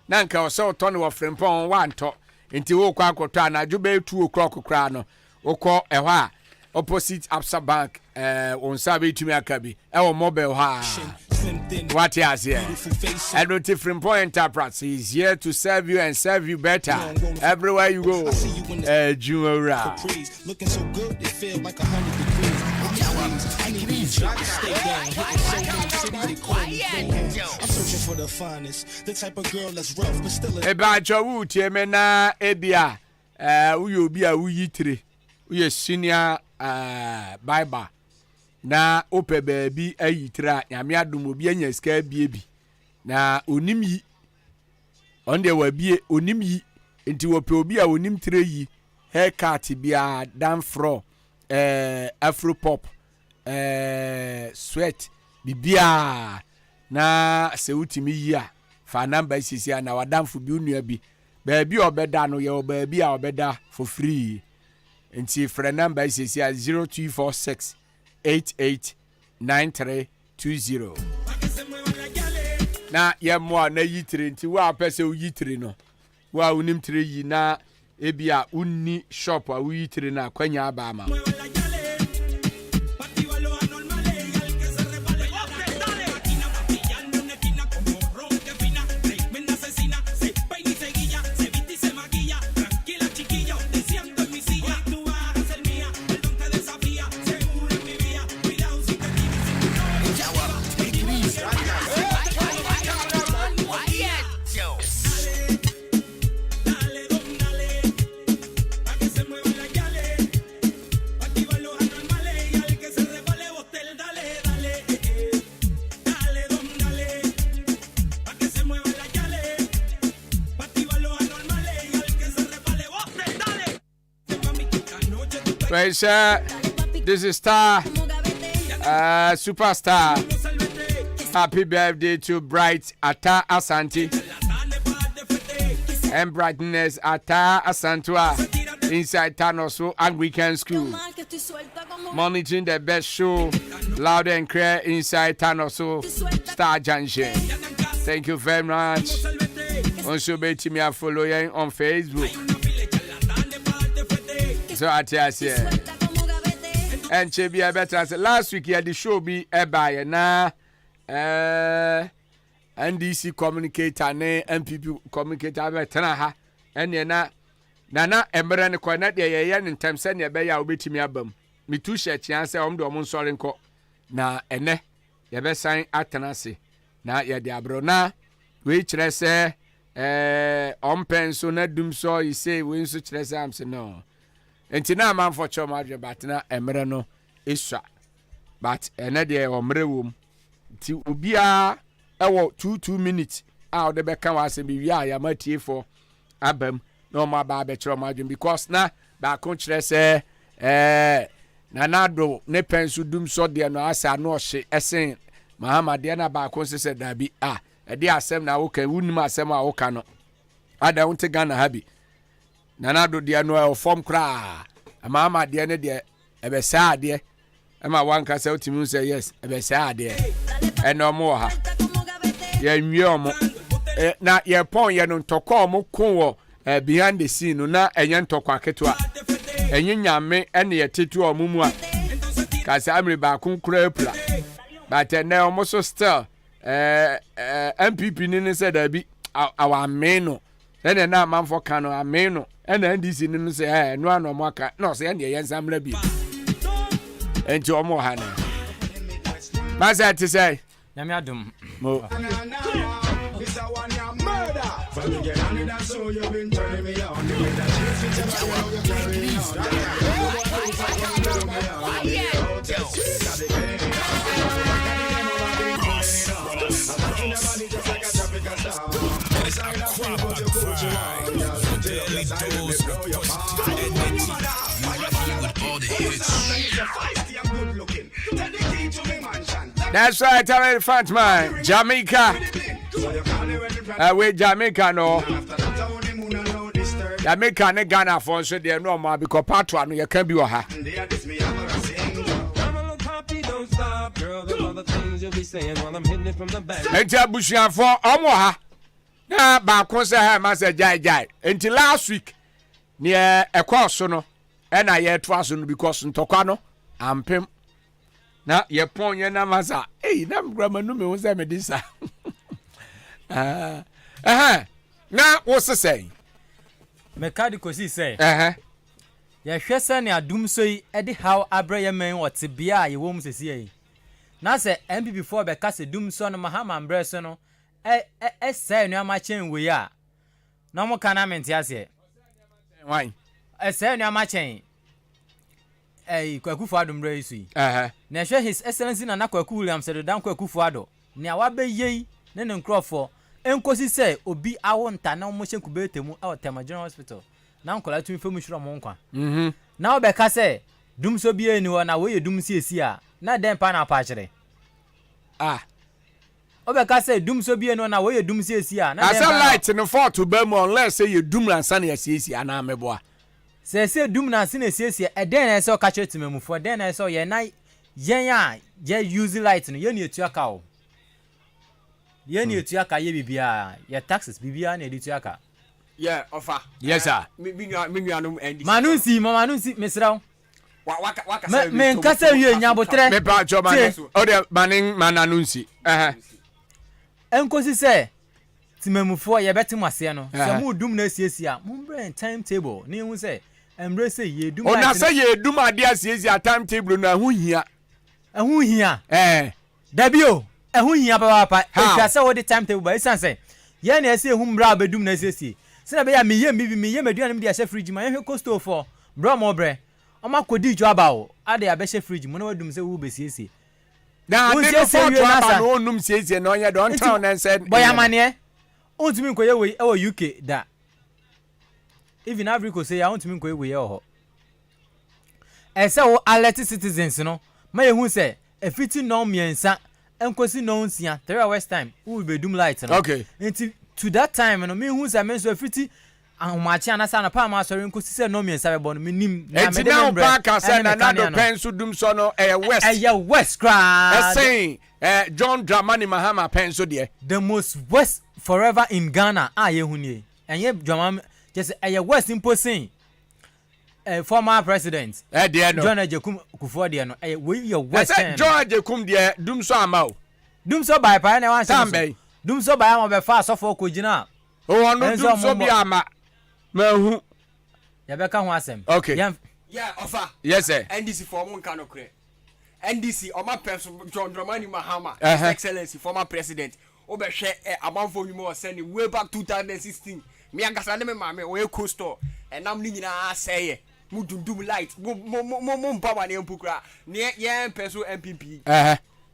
na nka o se oto ne wo Frimpong wanto inti wo kwa akoto anadwo be 2 o'clock kra no wokọ ehọ a opposite Absa Bank onsa be tumi akabi ewo mobile ha. What you say? Edward Frimpong Enterprise is here to serve you and serve you better everywhere you go. Jumura. Looking so good, it feels like 100 degrees. I'm searching for the finest, the type of girl that's rough but still. About your wood, Yemena, Ebia, you be a wee we senior Bible. Na ope baby ayitra nyame adom obi anya ska biebi na onim yi onde wa bie onim yi enti wo pe obi a onim tre yi haircut bia dan fro afro pop sweat bibia na se utimi yi a fa number sisi na wadamfo bi onua bi baby obeda no ye baby a obeda for free enti fra number sisi 0246 889320. Na ye mo na yitire nti wa pese o yitire no wa unim tire yi na ebia unni shop a yitire na kwanya aba ama. This is Star Superstar. Happy birthday to Bright Ata Asante and Brightness Ata Asantua inside Tanoso Anglican School. Monitoring the best show loud and clear inside Tanoso Star Junction. Thank you very much. Also, be me a following on Facebook. So I tell you, and Chebia better last week you had the show be by na NDC communicator ne MPP communicator better ha and na nana emre ne ko na de ye ne ntem se ne be ya obetimi abam me tu she chance om do mon sore nko na ene ye be san atenase na ye de abro na we kire se ompen so na dum so you say we so kire se am se no enti na man for choma adwe but na emre no esua but ene de omre wom ti obia ewo 2 minutes a de be kan wa se bi wi a ya matie for abam no ma ba be kire ma adwe because na ba kon kire se na nado ne pensu dum so de no asa no hye esen Mahama de na ba kon se dabi e de asem na wo kan wunim asem a wo ka no ada wonte Ghana habi na nado de no e form kra Mahama de ne de e be sa de e ma wanka se utimi say yes e be sa de e no mo ha ye nwie omo na ye pon ye no ntoko omo kon wo behind the scene no na enye ntoko aketo enye nyame ene ye tetu omumu a ka se amre ba kun kura pula but now almost still MPP ni said that be our main then na man for kano ameno and NDC ni say no no maka no say and yen samra bi enti omo ha na ma say to say na me adum mo It's a one year murder. From you get on it and so you've been turning me on. You get that shit you That's right, tell me front man, Jamaica. With Jamaica no. Jamaica ne Ghana for so they no more because part one you can be oha. Enti abushia for omo ha. Na ba kon se ha ma se jai. Enti last week near a course no and I yet was no because ntokwa no ampem. Na ye pon ye na masa. Eh na grandma no me won say me this. Na what's the say? Mekadi kosi say. Ya hwese ne adum so yi e de how abraya men wote bia ye wom sesi yi. Na se MPP before be ka se dum so no Mahama mbre so no say no ama chen we ya. Na mo kana menti ase. Why? Say no ama chen. Kwaku Fuado mbre isu yi. Na hwe his excellency na Kwaku William se do dan Kwaku Fuado. Ne awabe yi ne nkrofo enkosi say obi awo nta na mo hyenku betemu e Tema General Hospital. Na nkola tumi femu hwiro mo nkwa. Na obeka say dum so bia ni ho na we dum siesi a na den pa na pa kire. Obeka say dum so bia no na we dum siesi a na den pa light no for to be more unless say you dum ransa na siesi ana meboa. Say dum na se na siesi e den na say o ka kire timemufo den na say ye na yen a ye use light no ye na etu aka o. Ye ni etu aka ye bibia ye taxes bibia na editu aka. Yeah, offer. Yes sir. Me nuanum NDC. Manunsi mesraw. Waka say me nkasa wie nyabotre. Me pa cho man. O de mananunsi. Enkosi say timemufo ye betim ase no. Se mu dum na asiesi a mo brain timetable ni hu say emre say ye dum. Ona say ye dum ade asiesi a timetable na hu hia. Ehun hia. Dabio. Ehun hia papa. Ekra say what the timetable ba isan say ye na ese ehun bra bedum na asiesi. Se na be ya me ye meduane me dia she fridge ma ye costo for bro mo bre. Oma kodi jo aba o ade ya be she fridge mo na wadum se wo besiesi. Na de for to aba no onum siesi na onye don town and said boy amane ontumi nkoye we e wo UK da. Even Africa say ya ontumi nkoye we e ho. E se wo alert citizens no ma ye hu se efiti no miensa enkosi no nsia 3 hours time we be dum light no. Okay. Until to that time no me hu se men so efiti ahomachi anasa na pa ma sorry nkosi se no miensa be bon me nim na me dey back asa na do pensu dum so no west cry saying John Dramani Mahama pensu there the most west forever in Ghana ye hu ni enye Dramani just west imposing former president there no John Ajekum Kufuor there no we your west John Ajekum there dum so ama o dum so by pa na wan say dum so by am be fa so for kojina o onu dum so bi ama mahu ya be ka ho asem okay yeah offer yes sir NDC for mo nka no kre NDC o ma person John Dramani Mahama excellency former president obehwe amanfo nyumo send way back 2016 me angasa ne me maame we coaster enam ni nyina aseye mudundum light mo mpawa ne empukura ne ye peso MPP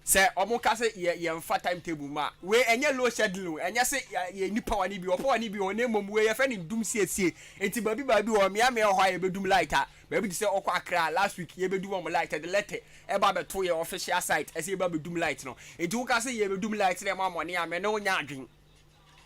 se omo ka se ye mfa timetable ma we enye low schedule enye se ye nipa wani bi opo wani bi one mom we ye fe ni dum siesie enti babi o me ho ye bedum light a babi se okwa akra last week ye bedum om light the letter e ba beto ye official site e se ba bedum light no enti wo ka se ye bedum light ne ma money a me no nya adwen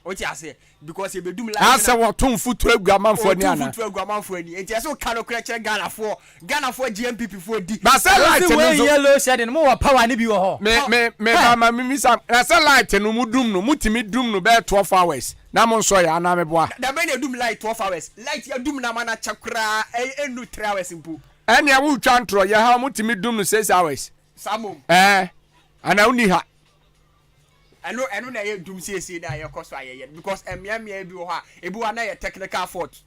o ti ase because ye bedum light ase wo ton futu aguamanfo ni ana futu aguamanfo ni enti ase o ka no kra che Ghana for GMPP for di ba se light no so yellow shedding mo wa power ni bi wo ho me mama mimi sa ase light no mudum no mutimi dum no be 12 hours na mo nso ya na me boa da be na dum light 12 hours light ya dum na mana chakra enu 3 hours mpu ene ya wu twantro ya ha mutimi dum no 6 hours samom ana uni ha eno na ye dum siesie na ye koso ayeye because emia bi wo ha ebi wa na ye technical fault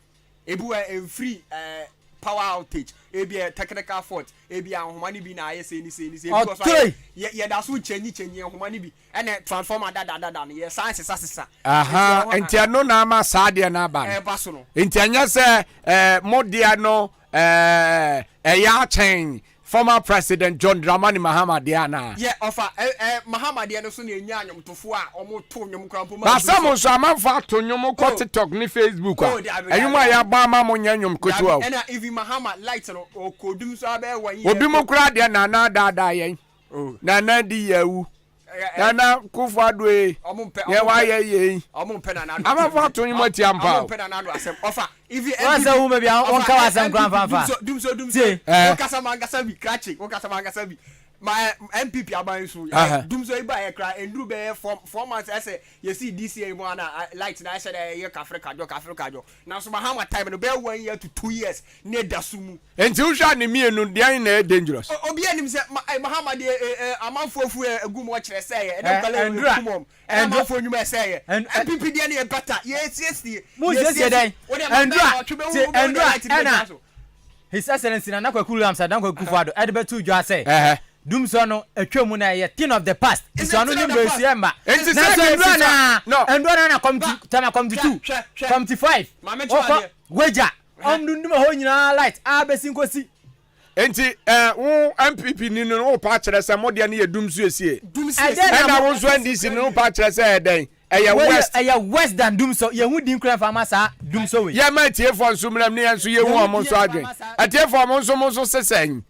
ebi wa free power outage ebi technical fault ebi ahoma ni bi na aye se ni because ye da so chenyi ahoma ni bi ene transformer da no ye science sasa aha enti eno na ama saade na ba baso no enti anya se modia no ya chen former president John Dramani Mahama Diana offer Mahama Diana so na enya anyomtofo a omo to nyom krampo ma ba samo so amanfa to nyom ko TikTok ni Facebook ayuma ya ba ma mo nyanyom kotu a na even Mahama light no okodum so aba wan obi mo kura de na da yen na di yawu na Kufuado ye wa ye omumpe na amanfa to nyom ati ampa omumpe na do asem offer even wasa wo me bia won ka wasam grandfather dum so okasa mangasa bi krache okasa mangasa bi my MPP abansu dum so iba ye kra enduru be 4 months ese ye see DCA mo na light na ese dey ye Africa jo na so Mahama time no be 1 year to 2 years ne dasumu enti wo hwa ne mienu dey na dangerous obi anim se Mahama dey amanfofu egum wo kire se ye na kala egum amanfo nyuma se ye MPP dey na better ye siesie mu siesie dey endura His Excellency na Kwaku Amsterdam Kwaku Fuado Edbetu Dwa say dum so no atwamu na ye thing of the past so no nyim be siemba endura na come to tama come to 2 come to 5 weja dundum ho nyina light abesi nkosi enti wo MPP ni no wo pa kire se modie na ye dum so esie na wo so NDC ni wo pa kire se eden west than dum so ye hu din kran fama sa dum so we ye ma tie for nsumram ne enso ye hu amon so adwen atie for amon so sesen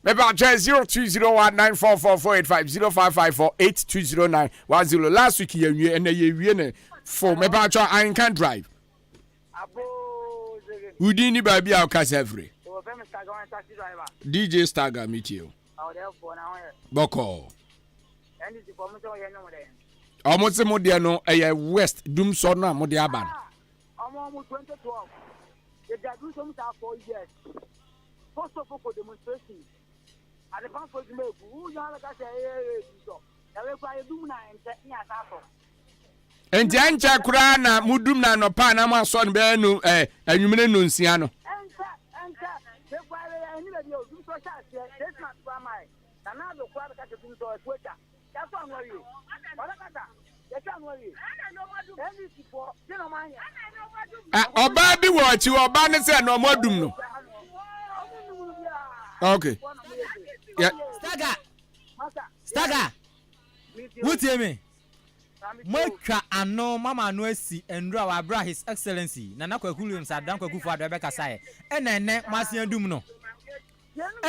me ba 02019444850554820910 last week ye wie na ye wie ne for me ba cho I can drive udi ni ba bia o kasa free DJ Stagger meet you boko almost mo dia no west dum so no mo dia aba no 2012 the do some 4 years first of all demonstration and the bank for the who you have say so ya we kwa dum na ente ni asaso enti ancha kura na mudum na no pa na ma so no be no anwumene no nsia no ente we kwa ni be dum so cha se this not for my na do kwa ka dum so equator ya so anwari wala kata ya so anwari any for you know man oba bi wo chi oba ne se no modum no okay yeah Stagger what you mean Mocha ano mama no asi endura wa bra His Excellency Nana Kwaku Amsterdam Kwaku Fuado Ebeka saye ene masia dum no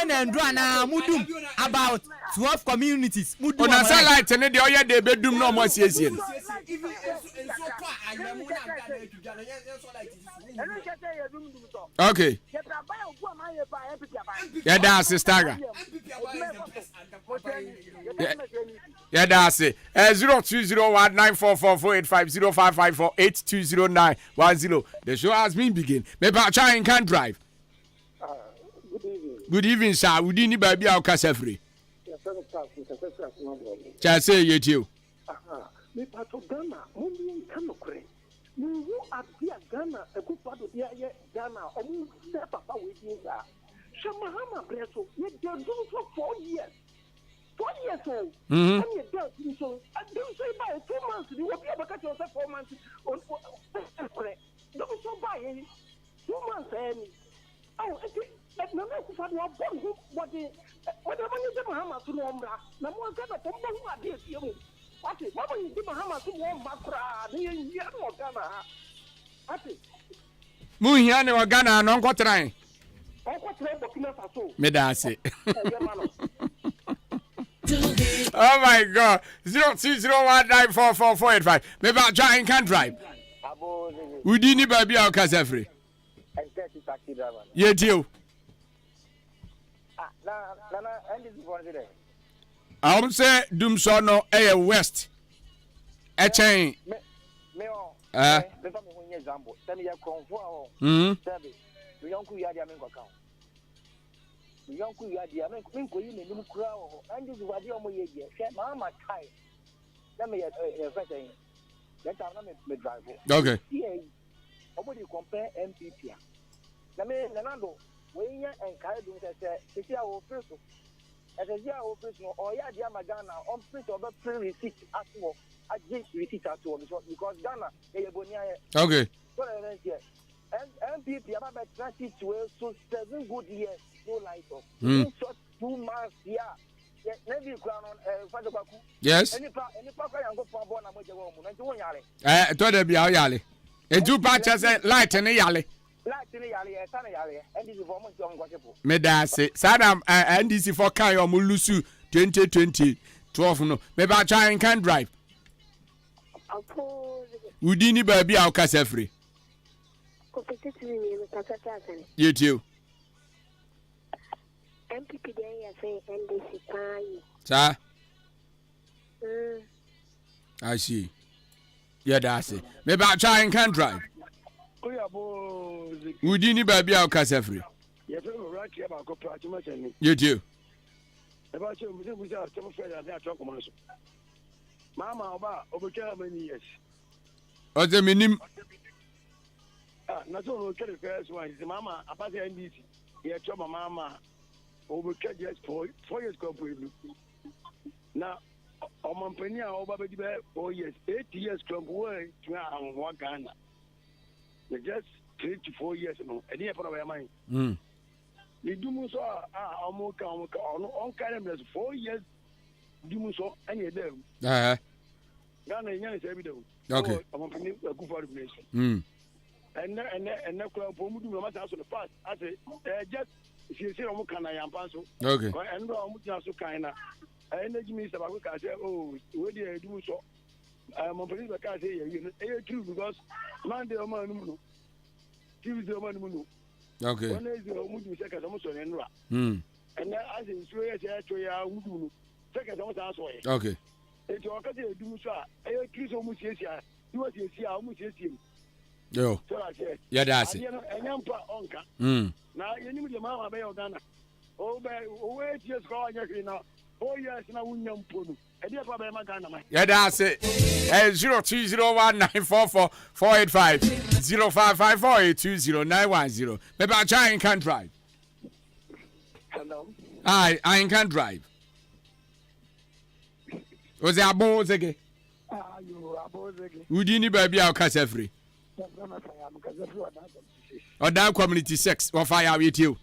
ene endura na mudum about 12 communities mudum ona satellite ne de oye de bedum no mo asiesie okay yeah that's Stagger yeah that's it 02019444850554820910 the show has been begin me ba try can drive good evening sir we didn't baby our casa free just say you too me pato Ghana mumbi kanokre mu abia Ghana ekufado dia ye Ghana omu se papa we dinza Mahama breso ye do for 4 years 4 years old. Mhm. And you don't so. And don't say by 2 months. You will be able to catch yourself 4 months. Don't so by 2 months. Oh, but no matter what you are born, what the money is Mahama to know. No more than a tomb of this. What is what is the Mahama to know? Macra, the year of Ghana. What is Muhiane wa Ghana no nkotran. what Burkina Faso? Me da say. Oh my God. 0201944485. Me ba try can drive. Udi ni ba bia o kasa free. Ye tio. Say dum so no e west. E chen. Example. Tell me your convo. Service. We don't kuya dia mengo account. We don't kuya dia mengo yi me nim kura o. And this what you mo ye je. She mama kai. Let me first thing. Let am na me drive. Okay. Obody compare MPP. Na me Nando we nya encourage them say say our first. As a year our first no or ya dia magana on print or free receipt as well. I just receipt at all because Ghana okay. So MPP about 2012 so 7 good years no light off. Short 2 months maybe crown on yes. Any pa yango for born na moje wo mu nti won yale. To de bia yale. E two patches light ne yale. Light ne yale e tan yale. NDC for mo on gospel. Me da say Sadam NDC for kan yo mu lusu 2012 no. Me ba try can drive. Udi ni ba bia o kasa free. You too. MPP dey say NDC pan. Sir. I see. Yeah, that's it. Maybe I try and can drive. Udi ni ba bia o kasa free. You too. Mama oba obekera many years. Oze minim. Na so no kere first one is mama apart NDC. Ye choma mama obekera just 4 years go for you. Na o mampani a oba be 4 years, 8 years club way to an Ghana. Just 3 to 4 years no. Eni e for my mind. Ni dumu so omoka on carry 4 years dumu so any dem. Ghana is every day. Okay. I'm a good for the and club for Mudu Mamas on the past. I say, just if you see Omukana Yampanso. Okay. And Mutu Kaina. I energy minister Babuka say, oh, where do you do so? I'm a police car say, you true because Monday or Manu, Tuesday or Manu. Okay. One is the Mudu second almost on Enra. And as in Swear, Mudu, second almost answer. Okay. It's all because you do so. I accuse almost yes, you was yes, almost yes. Yo. So I said, yeah, that's it. And Yampa Onka. Now you need your mama by Ghana. Oh, wait, just go on your now. 4 years now, William Punu. And you're probably my Ghana. Yeah, that's it. 0201944485 0554820910. Maybe I try and can drive. Hello. I can drive. Was it a bones again? You are both again. Would you need baby our casa free? Or down community 6 or fire with you?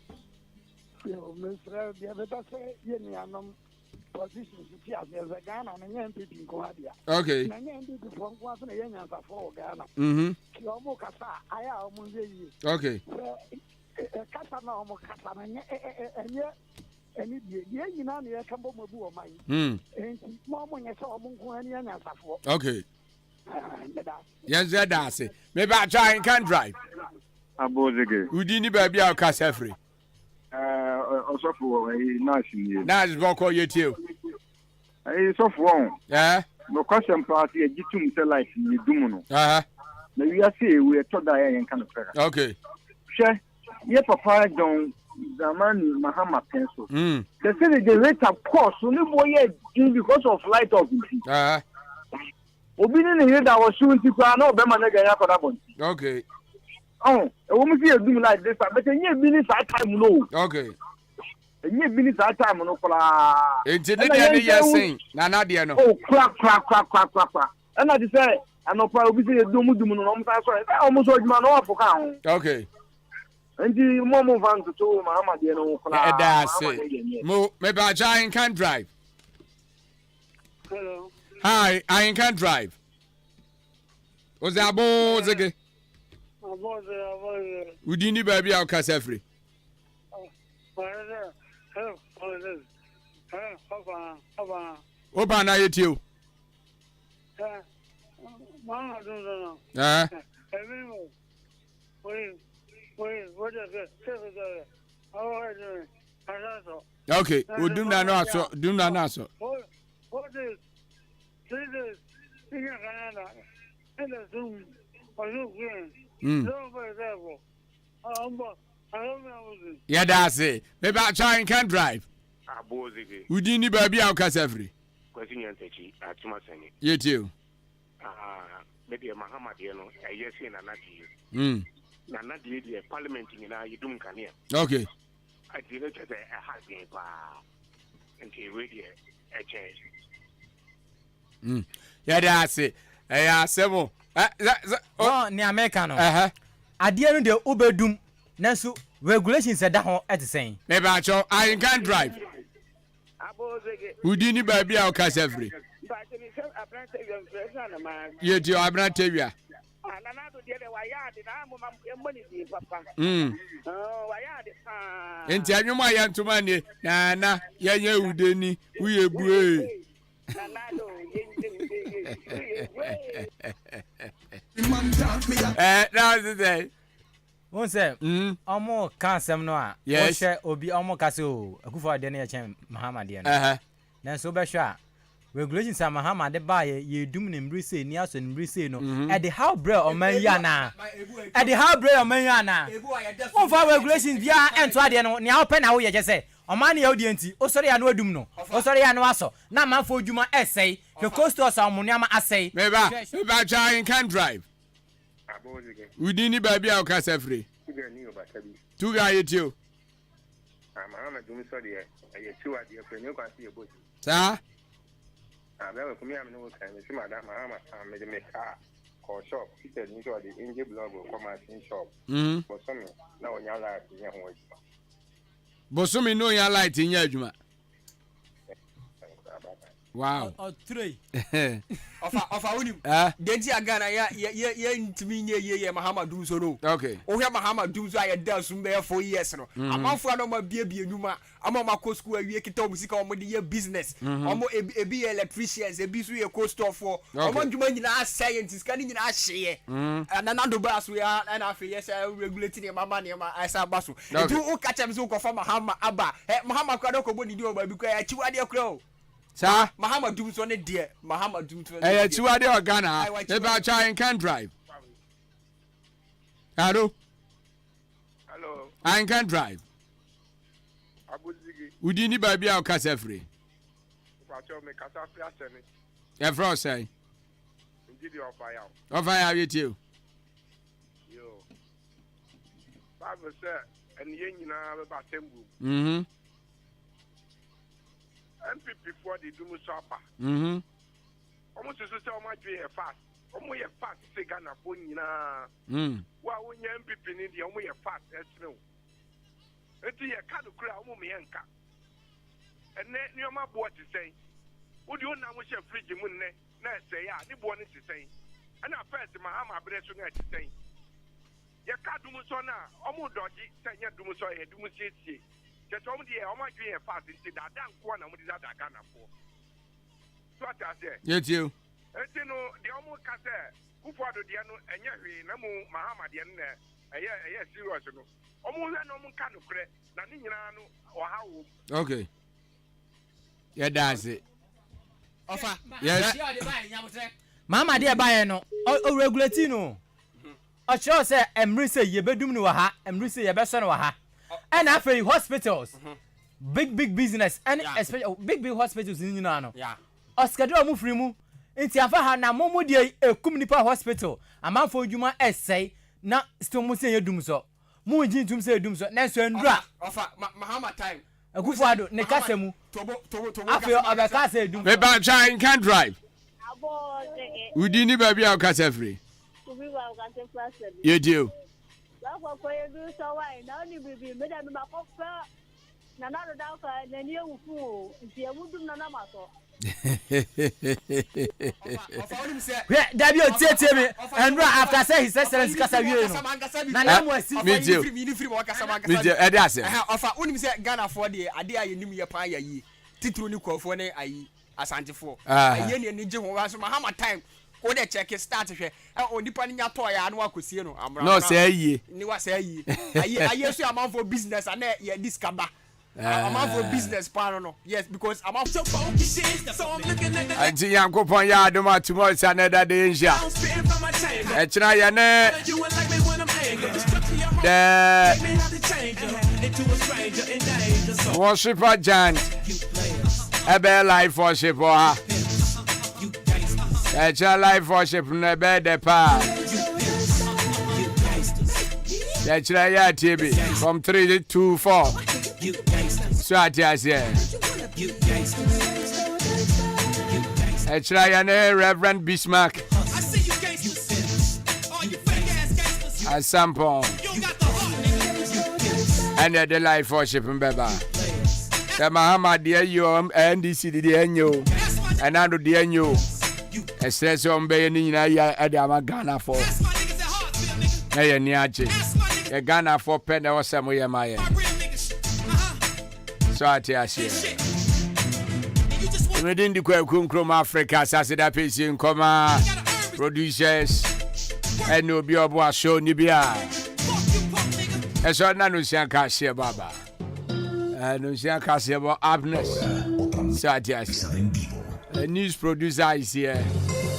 Mr. The other say, position as a Ghana and young people in Coadia. Okay. From one and a young as a 4 Ghana. Kiomokasa, I almost okay. Catana, and yet. And you know, you come over mine. And Mom, when you saw Mungu okay. Yes, that's it. Maybe I try and can drive. Abozege. Udini baby our casa free. Also for a national. Now it's going to call you too. It's off one. Yeah. No question party, a Jitum tell life in Dumuno. Now we are saying we are told that I can of okay. Sure. Yes, Papa don't. Zamani Mahama pencil. They say that the rate of course only boy because of light of it. Obini ni that was shooting people no be man ga ya for that one. Okay. Oh, a woman see do like this but you be this time no. Okay. enye bi ni sa time no kola enti ne dia ne yesin na na dia no oh crack ana di say anopa obi say dum no no msa so e o so adwuma no ofo ka ho okay enti mo van to Muhammad dia no kola e da say mo me ba giant can drive. Hello. Hi, I can drive. Oze abo zege. Udini baby au kasefri. Oba na yetio. Mama don't know. Okay, udum na no aso, dum na na aso. What is this? In Canada, in the Zoom, or Zoom, yeah, that's it. Maybe I try and can drive. Udini baby au kasefri. Question yantechi atumaseni. You too. Maybe a Mahamadiano, a yes in anadi. Nanadi the parliament in Yidum Kania. Okay. I did it as a husband and he really a change. Yeah, that's it. Yeah, several. Oh, near Americano. I didn't do Uberdum. Nansu regulations are down at the same. Maybe I can drive. Udini baby au kasefri. You do abna tebia. Enti anyuma ya ntumani na yenye udeni uye bue. Now the day. Won say omo kan sem no a wo hwe obi omo kase o akufo de na ye chen Muhammad de no na so be hwe a regulations are Muhammad de ba ye dum ne mbri se ni aso ne mbri se no e de how bre o man ya na e de how bre o man ya na won fa regulations bia ento ade no ne awpe na wo ye je se o man ne yodi enti o sori ya no adum no o sori ya no aso na man fo djuma essay the cost us amuniama assay me ba giant can drive. Udini baby au kasefri. Tuga yetio. Mama dum so de e tuwa de fenyo kwa si ebo. Sa? Abewe kumi amno kan me madam mama me de me ka ko shop kitel ni so de inje blog ko machine shop. Bo so me na onya la nya ho aduma. Bo so me no nya light nya aduma. Wow. Three. Ofa unim. Denti agana ya ntimi nye ye Muhammad dum so no. Okay. O hwe Muhammad dum so ayeda sum be 4 years no. Amanfo no ma bie nyuma, ama ma ko school awie kita musika o mo de ye business. Omo ebi electricians, ebi so ye co store for. Omo nduma nyina scientists kan nyina hye. Na do ba so ya na afi yes regulating e mama ne ma asa ba so. Etu o ka chem so ko fa Muhammad aba. Muhammad kwa do ko boni di o ba bi kwa ya chiwade kro. Sa Muhammad dum so ne de Muhammad dum so eh chiwade organa e ba try can drive. Hello I can drive. Abuzigi Udini baby au kasefri. Pacho me kasafri aseni. E fro say Ndidi ofaya. Ofaya yetio. Yo Bible say en ye nyina be ba tembu. MPP for the Dumu Sapa. Almost to say, my dream fast. Almost a fast, say Ghana for Nina. Well, when you MPP in the only a fast, as no. It's a kind of crowd, Mumianka. And then your my boy to say, would you know what your fridge moon? Now say, yeah, the boy is to say. And I first, Mahama Bresson to say. You can't do so now. Almost dodgy, say, you do so, you do see. Just only the my dream fast into that damn corner with that Ghana for. So I say, yes, you. You know, the almost case, who for the Diano and Yahweh, Namu Mahamadian, a year serious ago. Almost no one can credit, Nanino or how. Okay. Yeah, that's it. Offer. Yes. Mama dear buy no. O regulatino. O sure say Emri say ye bedum no ha, Emri say ye beso no ha. And after hospitals, big business, and especially big hospitals in Yunano. Yeah. Oscar do free mu. Inti afa ha na momo de ekum nipa hospital. Amanfo djuma essay na still mu say dum so. Mu jin tum say dum so. Na so ndra. Ofa Muhammad time. Akufuado ne kasa mu. Afio abekasa edum. Me ba try can drive. Udi ni ba bia kasa free. You do. Dabi o tie me and after say his excellence kasa wie no. Na na mo asi me do. E dey ase. Ofa unim say Ghana for dey ade ayenim ye pan ya yi. Titru ni kwofo ne ayi asantefo. Aye ne je ho wa so Mahama time. O dey check start hwe. Onipa ni nya to ya no akosie no amra. No say aye. Ni wa say aye. Aye so am for business and ye discover. I'm out for business part no. Yes, because I'm out so focused. So I'm looking at the Anti Yankopon ya do ma tomorrow is another day nja. E try ya ne. The worshiper giant. Ebe life worship ha. E try life worship no be the pa. E try ya TV from 3 to 4. So I say, I try and Reverend Bismarck. A sample. And the life worship in Beba. The Mahama dear you NDC dear you. And I do dear you. A stress on Bayani at the Ghana for. Hey, Niachi. A Ghana for pen or somewhere my. So I tell you, within the Krum Africa, Sasida Pacing, Coma, producers, and no Biobo show Nibia. As on Nanusian Cassia Baba, and Nusian Cassia Abness. So I tell you, a news producer is here.